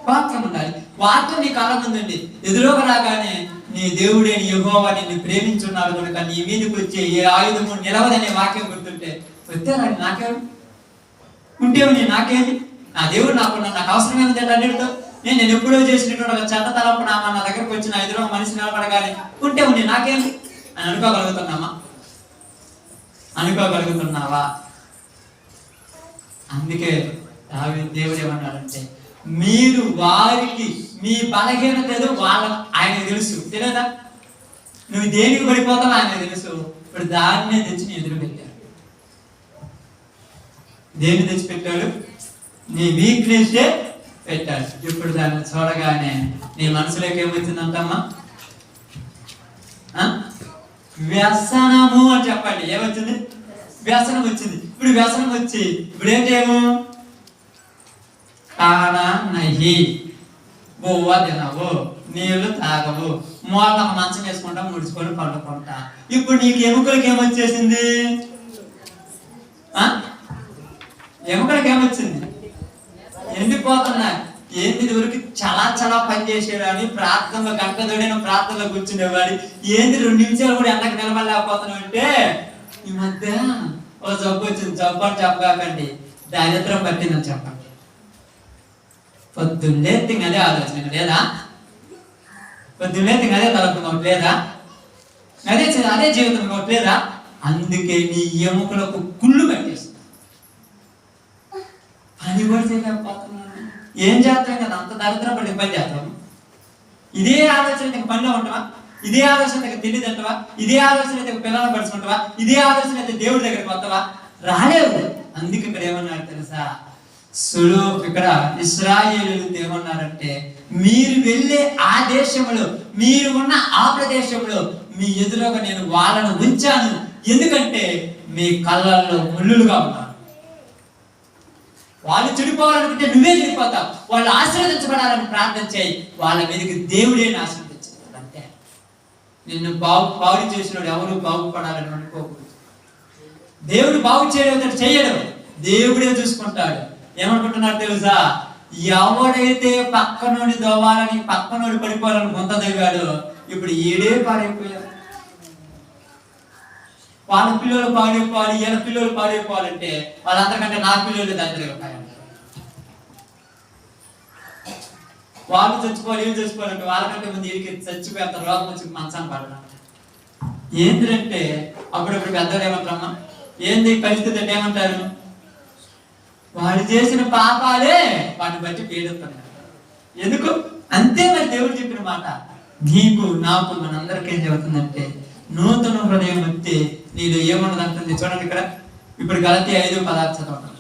వాక్యం ఉండాలి. వాక్యం నీ కళ్ళ ముందు ఉండి ఎదురుగా రాగానే నీ దేవుడే నీ యెహోవా నిన్ను ప్రేమించున్నాడు కనుక నీ మీదకి వచ్చే ఏ ఆయుధము నిలవదనే వాక్యం గుర్తుంటే వచ్చారండి. నాకేమి ఉంటేవి నాకేమి? నా దేవుడు నాకు అవసరమైనది అన్నిటితో నేను ఎప్పుడో చేసినటువంటి చెడ్డ తలపు నా దగ్గరకు వచ్చిన ఎదురు మనిషి నిలబడగానే ఉంటే ఉంది నాకేమి అని అనుకోగలుగుతున్నావా? అందుకే దేవుడు ఏమన్నాడంటే మీరు వారికి మీ బలహీనత ఏదో ఆయనకు తెలుసు. తెలియదా? నువ్వు దేనికి పడిపోతావో ఆయనకు తెలుసు. ఇప్పుడు దాన్నే తెచ్చి నీ ఎదురు పెట్టాడు. దేన్ని తెచ్చి పెట్టాడు? నీ వీక్నెస్ పెట్టాడు. ఇప్పుడు దాన్ని చూడగానే నీ మనసులోకి ఏమొచ్చిందంటమ్మా? వ్యసనము అని చెప్పండి. ఏమొచ్చింది? వ్యసనం వచ్చింది. ఇప్పుడు వ్యసనం వచ్చి ఇప్పుడు ఏం చేయము? కానా నహి బొవ్వ తినవు, నీళ్లు తాగవు, మూల మంచం వేసుకుంటా ముడుచుకొని పండుకుంటా. ఇప్పుడు నీకు ఎముకలకి ఏమొచ్చేసింది? ఎముకలకి ఏమొచ్చింది? ఎండిపోతున్నా. ఏంది ఊరికి చాలా పని చేసేవాడు అని ప్రార్థనలో గంట దొడిన ప్రార్థనలో కూర్చునేవాడు. ఏంది 2 నిమిషాలు కూడా ఎండకు నిలబడలేకపోతున్నావు అంటే ఈ మధ్య ఒక జబ్బు వచ్చింది. జబ్బు అని చెప్పకండి, దారిద్రం పట్టిందని చెప్పండి. పొద్దున్నే అదే ఆలోచన లేదా? పొద్దున్నే అదే తలపు లేదా? అదే జీవితం లేదా? అందుకే నీ ఎముకలకు కుళ్ళు కట్టేస్తుంది. పని కూడా చేయలేకపోతున్నాను. ఏం చేస్తాం కదా, అంత దరిద్రం పడి పని చేస్తాము. ఇదే ఆలోచన పనిలో ఉంటావా? ఇదే ఆలోచన తిండి తింటావా? ఇదే ఆలోచన అయితే పిల్లలను పడుచుకుంటావా? ఇదే ఆలోచన అయితే దేవుడి దగ్గరికి వస్తావా? రాలేవు. అందుకే ఇక్కడ ఏమన్నాడు తెలుసా? ఇక్కడ ఇశ్రాయేలీయులు ఏమన్నారంటే మీరు వెళ్ళే ఆ దేశంలో, మీరు ఉన్న ఆ ప్రదేశంలో మీ ఎదురుగా నేను వాళ్ళను ఉంచాను. ఎందుకంటే మీ కళ్ళల్లో ముళ్ళులుగా ఉన్నారు. వాళ్ళు చెడిపోవాలనుకుంటే నువ్వే చెడిపోతావు. వాళ్ళు ఆశీర్వదించబడాలని ప్రార్థన చేయి. వాళ్ళ మీదకి దేవుడే ఆశీర్వదించాడు. అంటే నిన్ను బాగు చేసినాడు ఎవరు బాగుపడాలని అనుకోకూడదు. దేవుడు బాగు చేయడం దేవుడే చూసుకుంటాడు. ఏమనుకుంటున్నారు తెలుసా? ఎవడైతే పక్కనోడి దోవాలని పక్కనోడి పడిపోవాలని కొంత దిగాడు, ఇప్పుడు ఈడే పాడైపోయాడు. వాళ్ళ పిల్లలు పాడైపోవాలి, వీళ్ళ పిల్లలు పాడైపోవాలంటే వాళ్ళందరికంటే నా పిల్లలు దాని తిరగపాయంటారు. వాళ్ళు చచ్చిపోవాలి, వీళ్ళు చచ్చిపోవాలంటే వాళ్ళకంటే ముందు వీరికి చచ్చిపోయేంత రోగం వచ్చి మంచాన్ని పడడం. ఏంటంటే అప్పుడప్పుడు పెద్దలు ఏమంటారమ్మా? ఏంది పరిస్థితి అంటే ఏమంటారు? వాడు చేసిన పాపాలే వాటిని బట్టి పీడిస్తున్నాడు. ఎందుకు? అంతే మరి దేవుడు చెప్పిన మాట. నీకు నాకు మనందరికీ ఏం చెబుతుందంటే నూతన హృదయం వస్తే నీలో ఏమన్నది అంటుంది. చూడండి ఇక్కడ. ఇప్పుడు గలతీ 5:16 చదవండి.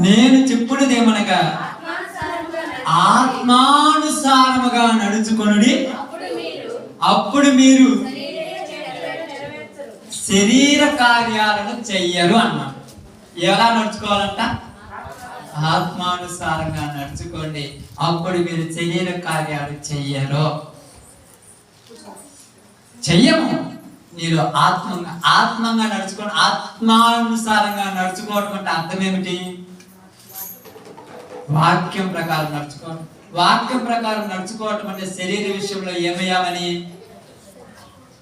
నేను చెప్పుడుదేమనగా ఆత్మానుసారముగా నడుచుకొనుడి, అప్పుడు మీరు శరీర కార్యాలను చెయ్యరు అన్నాడు. ఎలా నడుచుకోవాలంట? ఆత్మానుసారంగా నడుచుకోండి, అప్పుడు మీరు శరీర కార్యాలు చెయ్యరు. చెయ్యము. మీరు ఆత్మంగా నడుచుకోండి. ఆత్మానుసారంగా నడుచుకోవడం అంటే అర్థం ఏమిటి? వాక్యం ప్రకారం నడుచుకోవడం. వాక్యం ప్రకారం నడుచుకోవటం అంటే శరీర విషయంలో ఏమయ్యామని?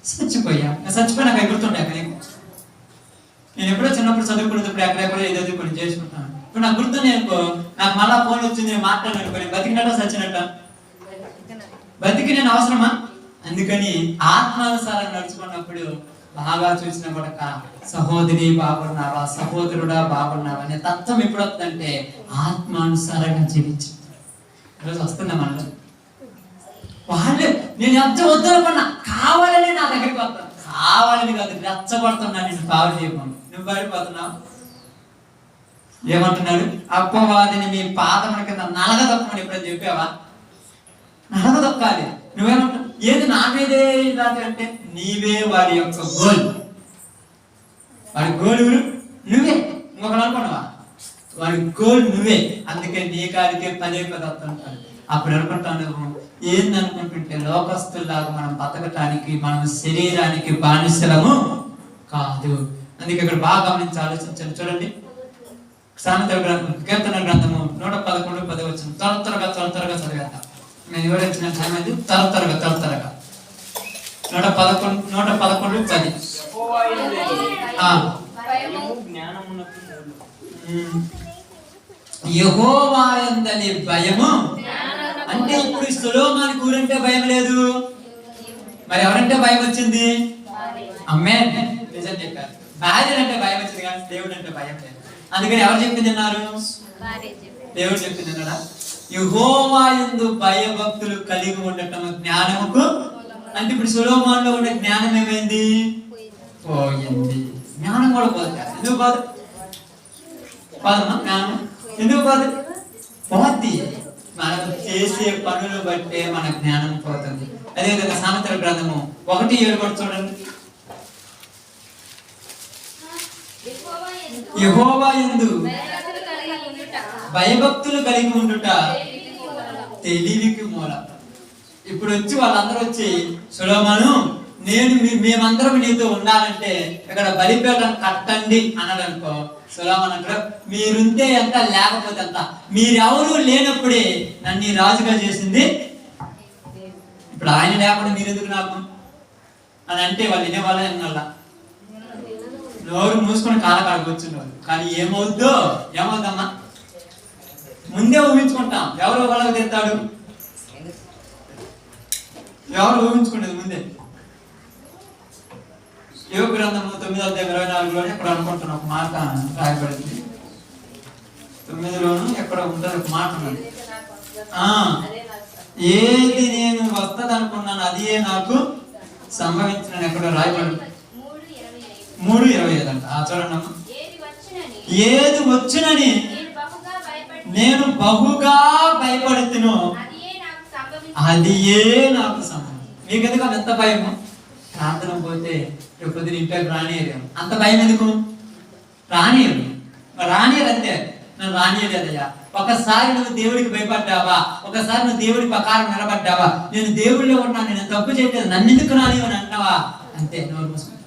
చచ్చిపోయాం. చచ్చిపోయినాక గుర్తుండే నీకు. నేను ఎప్పుడో చిన్నప్పుడు చదువుకున్నప్పుడు ఎక్కడెక్కడో ఏదో కొన్ని చేసుకుంటాను. ఇప్పుడు నాకు గుర్తుంది అనుకో, నాకు మళ్ళా ఫోన్ వచ్చింది, నేను మాట్లాడినట్టు నేను బతికినట్ట చచ్చినట్ట? బతికి నేను అవసరమా? అందుకని ఆత్మానుసారం నడుచుకున్నప్పుడు బాగా చూసిన కూడా సహోదరి బాగున్నావా, సహోదరుడా బాగున్నావా అనే తత్వం ఎప్పుడు వస్తుందంటే ఆత్మానుసారంగా జీవించు. ఈరోజు వస్తుందా మనలో? వాళ్ళే నేను ఎంత వద్దనుకున్నా కావాలని నా దగ్గరికి వస్తాను. కావాలని కాదు, రెచ్చగొడుతున్నా నేను పావు చేయకుండా. నువ్వు పడిపోతున్నావు. ఏమంటున్నాడు? అప్పవాదిని మీ పాదముల కింద నలగదొక్కమని ఎప్పుడైనా చెప్పావా? నలగదొక్కాలి. నువ్వేమంటావు? ఏది నా మీదే రాత్రి అంటే నీవే వాడి యొక్క గోల్. వాడి గోల్ నువ్వే. ఇంకొకరు అనుకున్నావా? వాడి గోల్ నువ్వే. అందుకే నీ కాడికే పదే వస్తుంటాడు. అప్పుడు అనుకుంటాను, ఏందనుకుంటుంటే లోకస్తుల్లాగా మనం బతకటానికి, మనం శరీరానికి బానిసలము కాదు. అందుకే ఇక్కడ బాగా గమనించి ఆలోచించండి. చూడండి, సామెతల గ్రంథం, కీర్తన గ్రంథము 111:10 త్వరగా చదివేద్దాం. నేను వివరించిన టైం అది. త్వరగా 111:10. యెహోవా యందలి భయము అంటే ఇప్పుడు సొలొమోనుకు ఊరంటే భయం లేదు, మరి ఎవరంటే భయం వచ్చింది? అమ్మే నిజం చెప్పారు. భార్య అంటే భయం వచ్చింది కానీ దేవుడు అంటే భయం లేదు. అందుకని ఎవరు చెప్పింది అన్నారు? దేవుడు చెప్పింది అన్నాడా? యెహోవా యందు భయభక్తులు కలిగి ఉండటం జ్ఞానముకు. అంటే ఇప్పుడు సొలొమోనులో ఉండే జ్ఞానం ఏమైంది? పోయింది. జ్ఞానం కూడా పోదు. ఎందుకు పోదు? పోదమ్మా జ్ఞానం ఎందుకు పోదు? పోద్ది. మనం చేసే పనులు బట్టే మన జ్ఞానం పోతుంది. అదేవిధంగా సామెతల గ్రంథము 1:7 కూడా చూడండి. యెహోవా యందు భయభక్తులు కలిగి ఉండుట తెలివికి మూలం. ఇప్పుడు వచ్చి వాళ్ళందరూ వచ్చి సొలొమోను మేమందరం నీతో ఉండాలంటే ఇక్కడ బలిపీఠం కట్టండి అన్నాడు అనుకో. సొలొమోను అంటాడు, మీరుంటే ఎంత లేకపోతే ఎంత, మీరెవరూ లేనప్పుడే నన్ను రాజుగా చేసింది. ఇప్పుడు ఆయన లేకుండా మీరెందుకు నాకు అని అంటే వాళ్ళు వినేవాళ్ళే అన్నలా. నోరు మూసుకొని కాలకాడ కూర్చున్నారు. కానీ ఏమవుద్దమ్మా ముందే ఊహించుకుంటాం. ఎవరు వాళ్ళకి తెస్తాడు? ఎవరు ఊహించుకునేది ముందే? యోగ గ్రంథము 9:24 ఎక్కడ అనుకుంటున్నా ఒక మాట రాయబడింది. 9 ఎక్కడ ఉంటుంది ఒక మాట ఉన్నది. ఏది నేను వస్తుంది అనుకున్నాను అదే నాకు సంభవించిన ఎక్కడో రాయబడి 3:25 అంట. చూడండి అమ్మ, ఏది వచ్చునని నేను బహుగా భయపడుతును అది నాకు సంభవం. మీకు ఎందుకు ఎంత భయము? ప్రార్థన పోతే పొద్దున ఇంట్లోకి రానియరు. అంత భయం ఎందుకు? రానియరు అంతే. నన్ను రానియలేదయ్యా. ఒకసారి నువ్వు దేవుడికి భయపడ్డావా, ఒకసారి నువ్వు దేవుడి ప్రకారం నిలబడ్డావా, నేను దేవుడిలో ఉన్నా, నేను తప్పు చేయలేదు, నన్ను ఎందుకు రానియో అని అంటావా, అంతే నోరు మూసుకుంటా.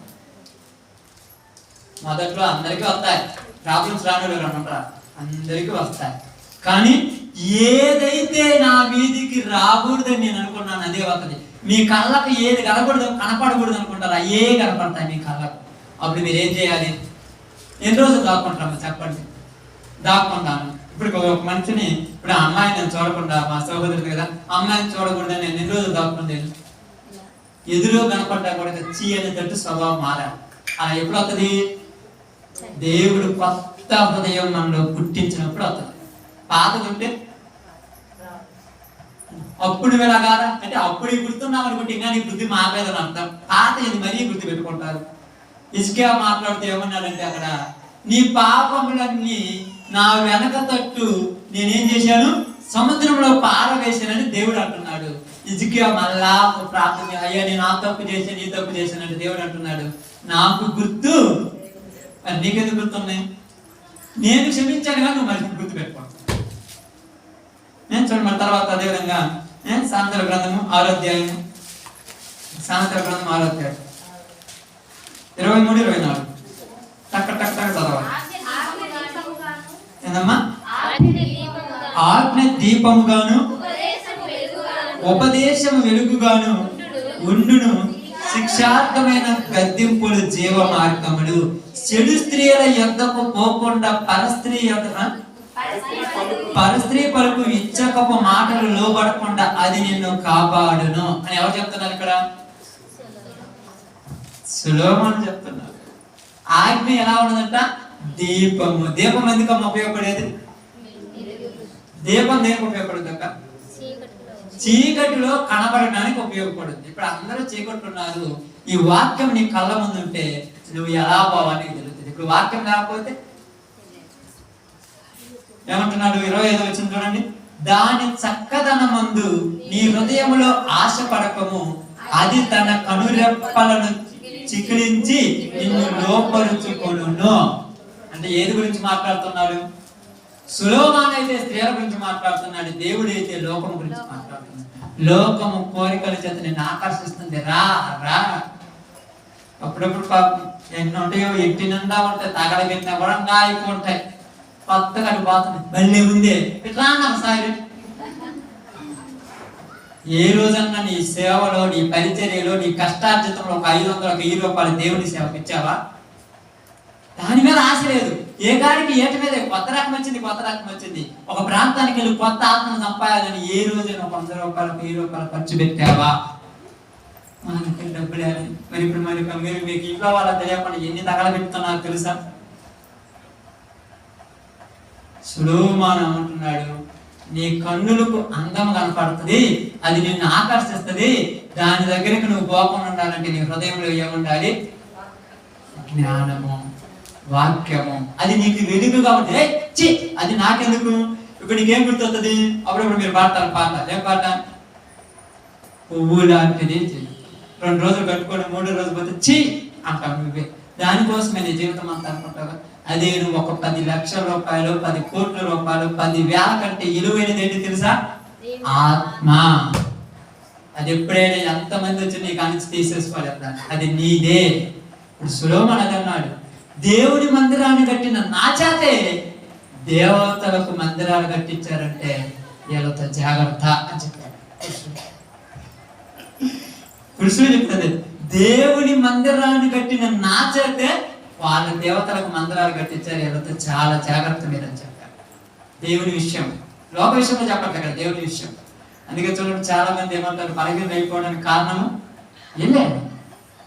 మొదట్లో అందరికీ వస్తాయి ప్రాబ్లమ్స్, రానివారు అనమాట అందరికీ వస్తాయి. కానీ ఏదైతే నా మీదికి రాకూడదని నేను అనుకున్నాను అదే వస్తుంది. మీ కళ్ళకు ఏది కనపడకూడదు అనుకుంటారా, ఏ కనపడతాయి మీ కళ్ళకు. అప్పుడు మీరు ఏం చేయాలి? ఎన్ని రోజులు దాక్కుంటాము చెప్పండి? దాక్కుంటాను. ఇప్పుడు ఒక మనిషిని, ఇప్పుడు అమ్మాయిని నేను చూడకుండా, మా సహోదరుడు కదా, అమ్మాయిని చూడకుండా నేను ఎన్ని రోజులు దాక్కుంటాను? ఎదురు కనపడ్డా కూడా చీ అనేటట్టు స్వభావం మారాలి. అలా ఎప్పుడు వస్తుంది? దేవుడు కొత్త హృదయం మనలో పుట్టించినప్పుడు వస్తుంది. పాతది ఉంటే అప్పుడు వెళ్ళగారా అంటే అప్పుడు గుర్తున్నాం అనుకుంటే ఇంకా నీ బుద్ధి మారలేదని అర్థం. పాత ఇది మరీ గుర్తు పెట్టుకుంటారు. ఇసుకే మాట్లాడుతూ ఏమన్నాడంటే అక్కడ, నీ పాపములన్నీ నా వెనక తట్టు నేనేం చేశాను, సముద్రంలో పారవేశానని దేవుడు అంటున్నాడు. హిజ్కియా మళ్ళా ప్రార్థన, అయ్యా నేను ఆ తప్పు చేశాను, ఈ తప్పు చేశానంటే దేవుడు అంటున్నాడు నాకు గుర్తు, మరి నీకెందుకు గుర్తున్నాయి? నేను క్షమించాను కానీ నువ్వు మరి గుర్తు పెట్టుకోండి. నేను చూడండి మన తర్వాత అదేవిధంగా సామెతల గ్రంథము 6వ అధ్యాయం, సామెతల గ్రంథం 6వ అధ్యాయం 23-24 టక్ టక్ టక్ చదవాలి. ఏందమ్మా? ఆజ్ఞ దీపముగాను ఉపదేశము వెలుగుగాను ఉండును, శిక్షార్థమైన గద్దింపులు జీవ మార్గములు. చెడు స్త్రీల యొద్దకు పోకుండా పరస్త్రీ పలుకు ఇచ్చకపు మాటలు లోబడకుండా అది నిన్ను కాపాడును అని ఎవరు చెప్తున్నారు ఇక్కడ? సులోమోను చెప్తున్నారు. ఆజ్ఞ ఎలా ఉన్నదంట? దీపము. దీపం ఎందుకమ్మా ఉపయోగపడేది? దీపం దేనికి ఉపయోగపడుతుంది అక్క? చీకటిలో కనబడడానికి ఉపయోగపడుతుంది. ఇప్పుడు అందరూ చీకట్లు ఉన్నారు, ఈ వాక్యం నీ కళ్ళ ముందు ఉంటే నువ్వు ఎలా పోవాలని తెలుస్తుంది. ఇప్పుడు వాక్యం లేకపోతే ఏమంటున్నాడు? 25 వచ్చిన చూడండి, దాని చక్కదనమందు నీ హృదయములో ఆశపడకము, అది తన కనురెప్పలను చికిలించి నిన్ను లోపరుచుకొనును. అంటే ఏది గురించి మాట్లాడుతున్నాడు? సులోమాన్ అయితే స్త్రీల గురించి మాట్లాడుతున్నాడు, దేవుడు అయితే లోకం గురించి మాట్లాడుతున్నాడు. లోకము కోరికల చేత నిన్ను ఆకర్షిస్తుంది, రా రా. అప్పుడప్పుడు పాపం ఎన్ని ఉంటాయో, ఇంటి నిండా ఉంటాయి, తగలబెట్టినా కూడా ఇంకా ఎక్కువ ఉంటాయి, కొత్తగా పోతుంది. మళ్ళీ ఉందే ఇట్లా సారి ఏ రోజన్నా నీ సేవలో, నీ పరిచర్యలో, నీ కష్టార్జితంలో ఒక 500 1000 రూపాయలు దేవుడి సేవకు ఇచ్చావా? దాని మీద ఆశ లేదు. ఏ గాడికి ఏటి మీద కొత్త రకం వచ్చింది, ఒక ప్రాంతానికి వెళ్ళి కొత్త ఆత్మను సంపాదాలని ఏ రోజైనా 100 రూపాయలు 1000 రూపాయలు ఖర్చు పెట్టావా? మనకి డబ్బులే. మరి ఇప్పుడు మీరు మీకు ఇంట్లో వాళ్ళ తెలియకుండా ఎన్ని తగలబెడుతున్నారు తెలుసా? సులోమాను అంటున్నాడు, నీ కన్నులకు అందం కనపడుతుంది, అది నిన్ను ఆకర్షిస్తుంది, దాని దగ్గరికి నువ్వు పోకుండా ఉండాలంటే నీ హృదయంలో ఏముండాలి? జ్ఞానము, వాక్యము. అది నీకు వెలుగుగా ఉంటే అది నాకెందుకు? ఇప్పుడు నీకేం గుర్తొస్తుంది? అప్పుడప్పుడు మీరు పాడతారు పాట, ఏం పాట? పువ్వు లాంటిది 2 రోజులు కట్టుకోవడం, 3వ రోజు పోతే చి అంటావు నువ్వే. దానికోసమే నీ జీవితం అంతా అనుకుంటావు. అదే నువ్వు ఒక 10 లక్షల రూపాయలు, 10 కోట్ల రూపాయలు, 10,000 కంటే విలువైనది ఏంటి తెలుసా? ఆత్మ. అది ఎప్పుడైనా ఎంతమంది వచ్చి నీకు అనిచి తీసేసుకోలేదు, అది నీదే. ఇప్పుడు సులోమాను అది అన్నాడు, దేవుడి మందిరాన్ని కట్టిన నా చేతే దేవతలకు మందిరాలు కట్టించారంటే వీళ్ళతో జాగ్రత్త అని చెప్పాడు. కృష్ణుడు చెప్తుంది, దేవుడి మందిరాన్ని కట్టిన నా చేతే వాళ్ళ దేవతలకు మందిరాలు కట్టించారు, వీళ్ళతో చాలా జాగ్రత్త మీరని చెప్పారు. దేవుని విషయం, లోక విషయంలో చెప్పండి అక్కడ, దేవుని విషయం. అందుకే చూడండి, చాలా మంది ఏమంటారు, బలహీన అయిపోవడానికి కారణము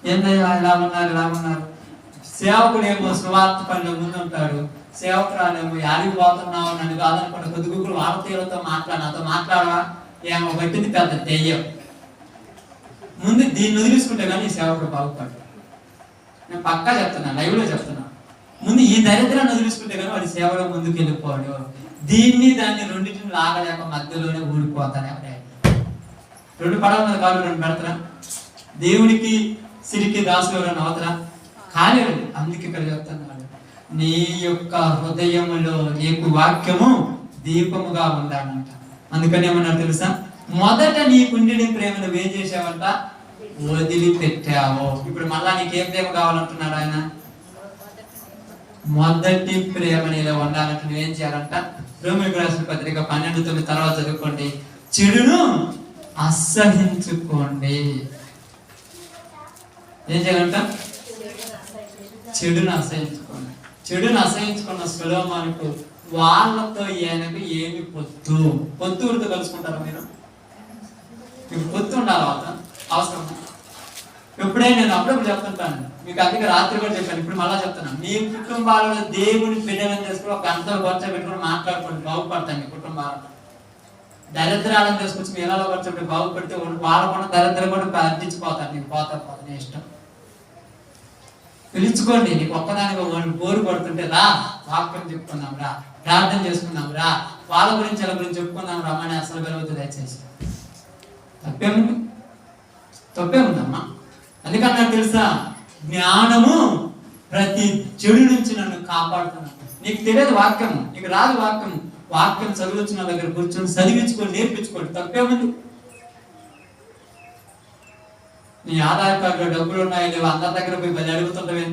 ఏంటయ్యా ఇలా ఉన్నారు. సేవకుడేమో సువార్త పనిలో ముందు ఉంటాడు, సేవకురాలేమో యాడికి పోతున్నావు నన్ను కాదనుకుంటే కొద్దిగురు వార్తలతో నాతో మాట్లాడవా, ఏమో పట్టింది పెద్ద దెయ్యం. ముందు దీన్ని వదిలిసుకుంటే కానీ ఈ సేవకుడు బాగుపడు. నేను పక్కా చెప్తున్నా, లైవ్ లో చెప్తున్నా. ముందు ఈ దరిద్రాన్ని వదిలిసుకుంటే కానీ వాడి సేవలో ముందుకు వెళ్ళిపోవాడు. దాన్ని రెండింటిని లాగలేక మధ్యలోనే ఊడిపోతానే. 2 పడవ మీద కాళ్ళు 2 పెడతారా? దేవుడికి సిరికి దాసులు ఎవరైనా అవుతారా? కాలేరు. అందుకే ఇక్కడ చెప్తున్నాడు, నీ యొక్క హృదయములో నీకు వాక్యము దీపముగా ఉండాలంట. అందుకని ఏమన్నారు తెలుసా? మొదట నీకుండి ప్రేమను నువ్వేం చేసావంట? వదిలిపెట్టావు. ఇప్పుడు మళ్ళా నీకేం ప్రేమ కావాలంటున్నాడు ఆయన? మొదటి ప్రేమ నీలో ఉండాలంటే నువ్వేం చేయాలంట? రోమీయులకు రాసిన పత్రిక 12:9 తర్వాత చదువుకోండి. చెడును అసహించుకోండి. ఏం చేయాలంట? చెడును అసహించుకోండి. చెడును అసహించుకున్న సులోమానుకు వాళ్ళతో ఈయనకు ఏమి పొత్తుతో కలుసుకుంటారా మీరు? మీకు పొత్తు ఉండాలి అవసరం. ఎప్పుడైనా నేను అప్పుడప్పుడు చెప్తుంటాను మీకు, అందుకే రాత్రి కూడా చెప్పాను, ఇప్పుడు మళ్ళా చెప్తున్నాను. మీ కుటుంబాలలో దేవుని బిడ్డలను చేసుకుని ఒక గంటలు కూర్చోబెట్టుకుని మాట్లాడుకోండి, బాగుపడతాను మీ కుటుంబాలను. దరిద్రాలను తీసుకొచ్చి మీ ఇళ్ళలో కూర్చోబెట్టి బాగుపడితే వాళ్ళకుండా దరిద్రం కూడా అర్జించిపోతాను. నీకు పోతా నీ ఇష్టం. పిలుచుకోండి. నీకు ఒక్కదానికి బోరు పడుతుంటే రా, వాక్యం చెప్పుకుందాం రా, ప్రార్థన చేసుకుందాం రా, వాళ్ళ గురించి వాళ్ళ గురించి చెప్పుకుందాం రమ్మని అసలు పిలవద్దు దయచేసి. తప్పేముందమ్మా. అందుకన్నా తెలుసా, జ్ఞానము ప్రతి చెడు నుంచి నన్ను కాపాడుతున్నాను. నీకు తెలియదు వాక్యము, నీకు రాదు వాక్యము, వాక్యం చదువుతున్న దగ్గర కూర్చొని చదివించుకొని నేర్పించుకోండి. తప్పేముంది. నీ ఆధార్ కార్డులో డబ్బులు ఉన్నాయో లేవు అందరి దగ్గర పోయి పది అడుగుతుంటవే.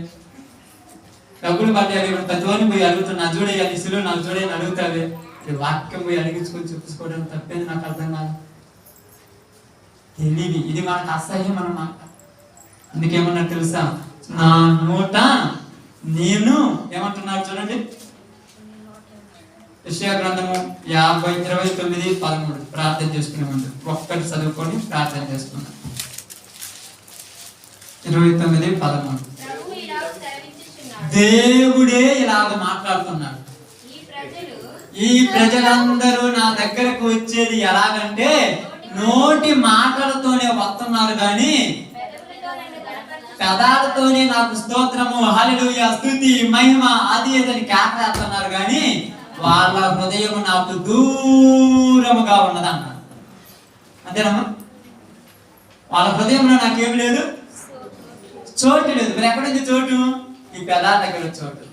డబ్బులు పడ్డాయి ప్రతివాడిని పోయి అడుగుతున్నా, చూడయ్యా నీ సిలువ నాకు చూడని అడుగుతావే. వాక్యం పోయి అడిగించుకొని చూపించుకోవడం తప్పేది నాకు అర్థం కాదు. తెలివి ఇది మనకు అసహ్యం అన్నమాట. అందుకేమన్నా తెలుసా, నా నోట నేను ఏమంటున్నారు చూడండి, యెషయా గ్రంథము 29:13 ప్రార్థన చేసుకునే ముందు ఒక్కటి చదువుకొని ప్రార్థన చేసుకున్నాం. 29:13 దేవుడే ఇలాగ మాట్లాడుతున్నాడు. ఈ ప్రజలందరూ నా దగ్గరకు వచ్చేది ఎలాగంటే నోటి మాటలతోనే వస్తున్నారు కానీ పెదాలతోనే నాకు స్తోత్రము హల్లెలూయా స్తుతి మహిమ అది ఏదని కేకలేస్తున్నారు కానీ వాళ్ళ హృదయం నాకు దూరముగా ఉన్నదన్నారు. అంతేనమ్మా? వాళ్ళ హృదయంలో నాకేమి లేదు, చోటు లేదు. మరి ఎక్కడుంది చోటు? ఈ పెదాల దగ్గర చోటు.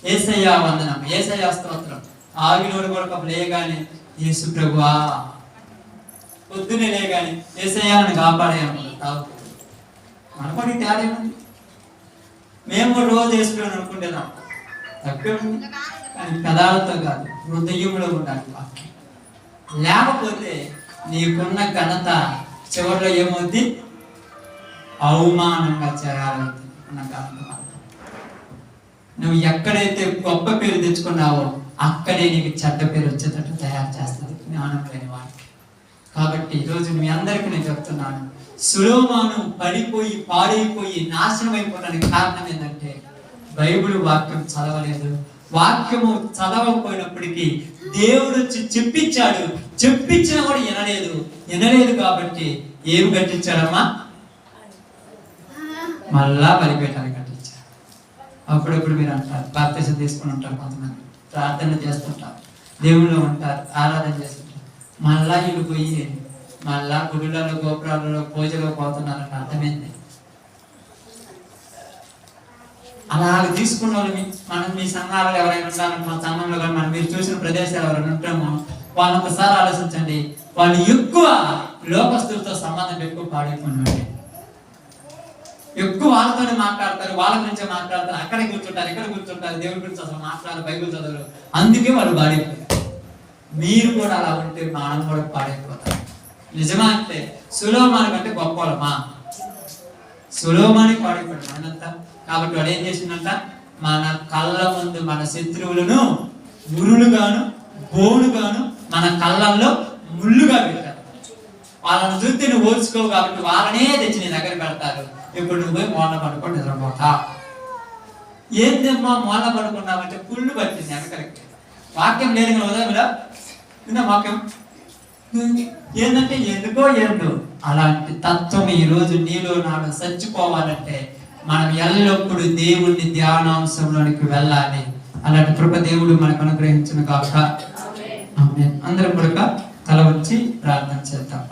యేసయ్యా వందనం, యేసయ్యా స్తోత్రం. ఆగినోడు కూడా లేగానే యేసు ప్రభువా, పొద్దునే లేగానే యేసయ్యా నన్ను కాపాడేయనుకుంటావు. మనపడి తేడా ఏముంది? మేము కూడా రోజు వేసుకుని అనుకుంటున్నాం, తప్పే ఉంది. కానీ పెదాలతో కాదు, హృదయంలో ఉండాలి వాక్యం. లేకపోతే నీకున్న ఘనత చివరిలో ఏమవుద్ది? అవమానంగా చేయాలవుతుంది. ఉన్న ఘనత నువ్వు ఎక్కడైతే గొప్ప పేరు తెచ్చుకున్నావో అక్కడే నీకు చెడ్డ పేరు వచ్చేటట్టు తయారు చేస్తుంది జ్ఞానం లేని వాడికి. కాబట్టి ఈరోజు మీ అందరికీ నేను చెప్తున్నాను, సొలొమోను పడిపోయి పాడైపోయి నాశనం అయిపోవడానికి కారణం ఏంటంటే బైబిల్ వాక్యం చదవలేదు. వాక్యము చదవకపోయినప్పటికీ దేవుడు వచ్చి చెప్పించాడు, చెప్పించినా కూడా వినలేదు కాబట్టి ఏం కట్టించాడమ్మా? మళ్ళా బలిపీఠాన్ని కట్టించాడు. అప్పుడప్పుడు మీరు అంటారు, బాప్తిసం తీసుకుని ఉంటారు, కొంతమంది ప్రార్థన చేస్తుంటారు, దేవుళ్ళు ఉంటారు, ఆరాధన చేస్తుంటారు, మళ్ళా ఇల్లు పోయి మళ్ళా గుడులలో గోపురాలలో పూజలో పోతున్నారని అర్థమైంది. అలాగ తీసుకున్న వాళ్ళు మనం మీ సంఘాలలో ఎవరైనా ఉన్నారని మా సంఘంలో కానీ మనం మీరు చూసిన ప్రదేశాలు ఎవరైనా ఉంటామో వాళ్ళు ఒకసారి ఆలోచించండి. వాళ్ళు ఎక్కువ లోకస్తులతో సంబంధం ఎక్కువ పాడైపోయినాడు. ఎక్కువ వాళ్ళతోనే మాట్లాడతారు, వాళ్ళ గురించే మాట్లాడతారు, అక్కడే కూర్చుంటారు, ఇక్కడ కూర్చుంటారు, దేవుడి గురించి అసలు మాట్లాడారు, బైబిల్ చదవరు. అందుకే వాళ్ళు పాడైపోయారు. మీరు కూడా అలా ఉంటే మనం కూడా పాడైపోతారు. నిజమా? అంటే సొలొమోను కంటే గొప్పవాళ్ళమా? సొలొమోనుకి పాడైపోయాడు మనంతా. కాబట్టి వాడు ఏం చేసిందంట? మన కళ్ళ ముందు మన శత్రువులను మురులుగాను బోనుగాను మన కళ్ళల్లో ముళ్ళుగా పెట్టారు. వాళ్ళని చూస్తే నువ్వు ఓర్చుకోవు కాబట్టి వాళ్ళనే తెచ్చి నీ దగ్గర పెడతారు. ఇప్పుడు నువ్వు పోయి మూల పడుకొని నిద్రపోతా. ఏందమ్మా మూల పడుకున్నావంటే పుళ్ళు పట్టింది వెనకరికి. వాక్యం లేదు కదా ఉదయంలో విన్నా వాక్యం ఏంటంటే ఎందుకో ఏంటో అలాంటి తత్వం ఈ రోజు నీలో నాడు చచ్చిపోవాలంటే మనం ఎల్లప్పుడూ దేవుణ్ణి ధ్యానాంశంలోనికి వెళ్ళాలి. అలాంటి కృప దేవుడు మనకు అనుగ్రహించును గాక. ఆమేన్. అందరం కూడా తల వచ్చి ప్రార్థన చేద్దాం.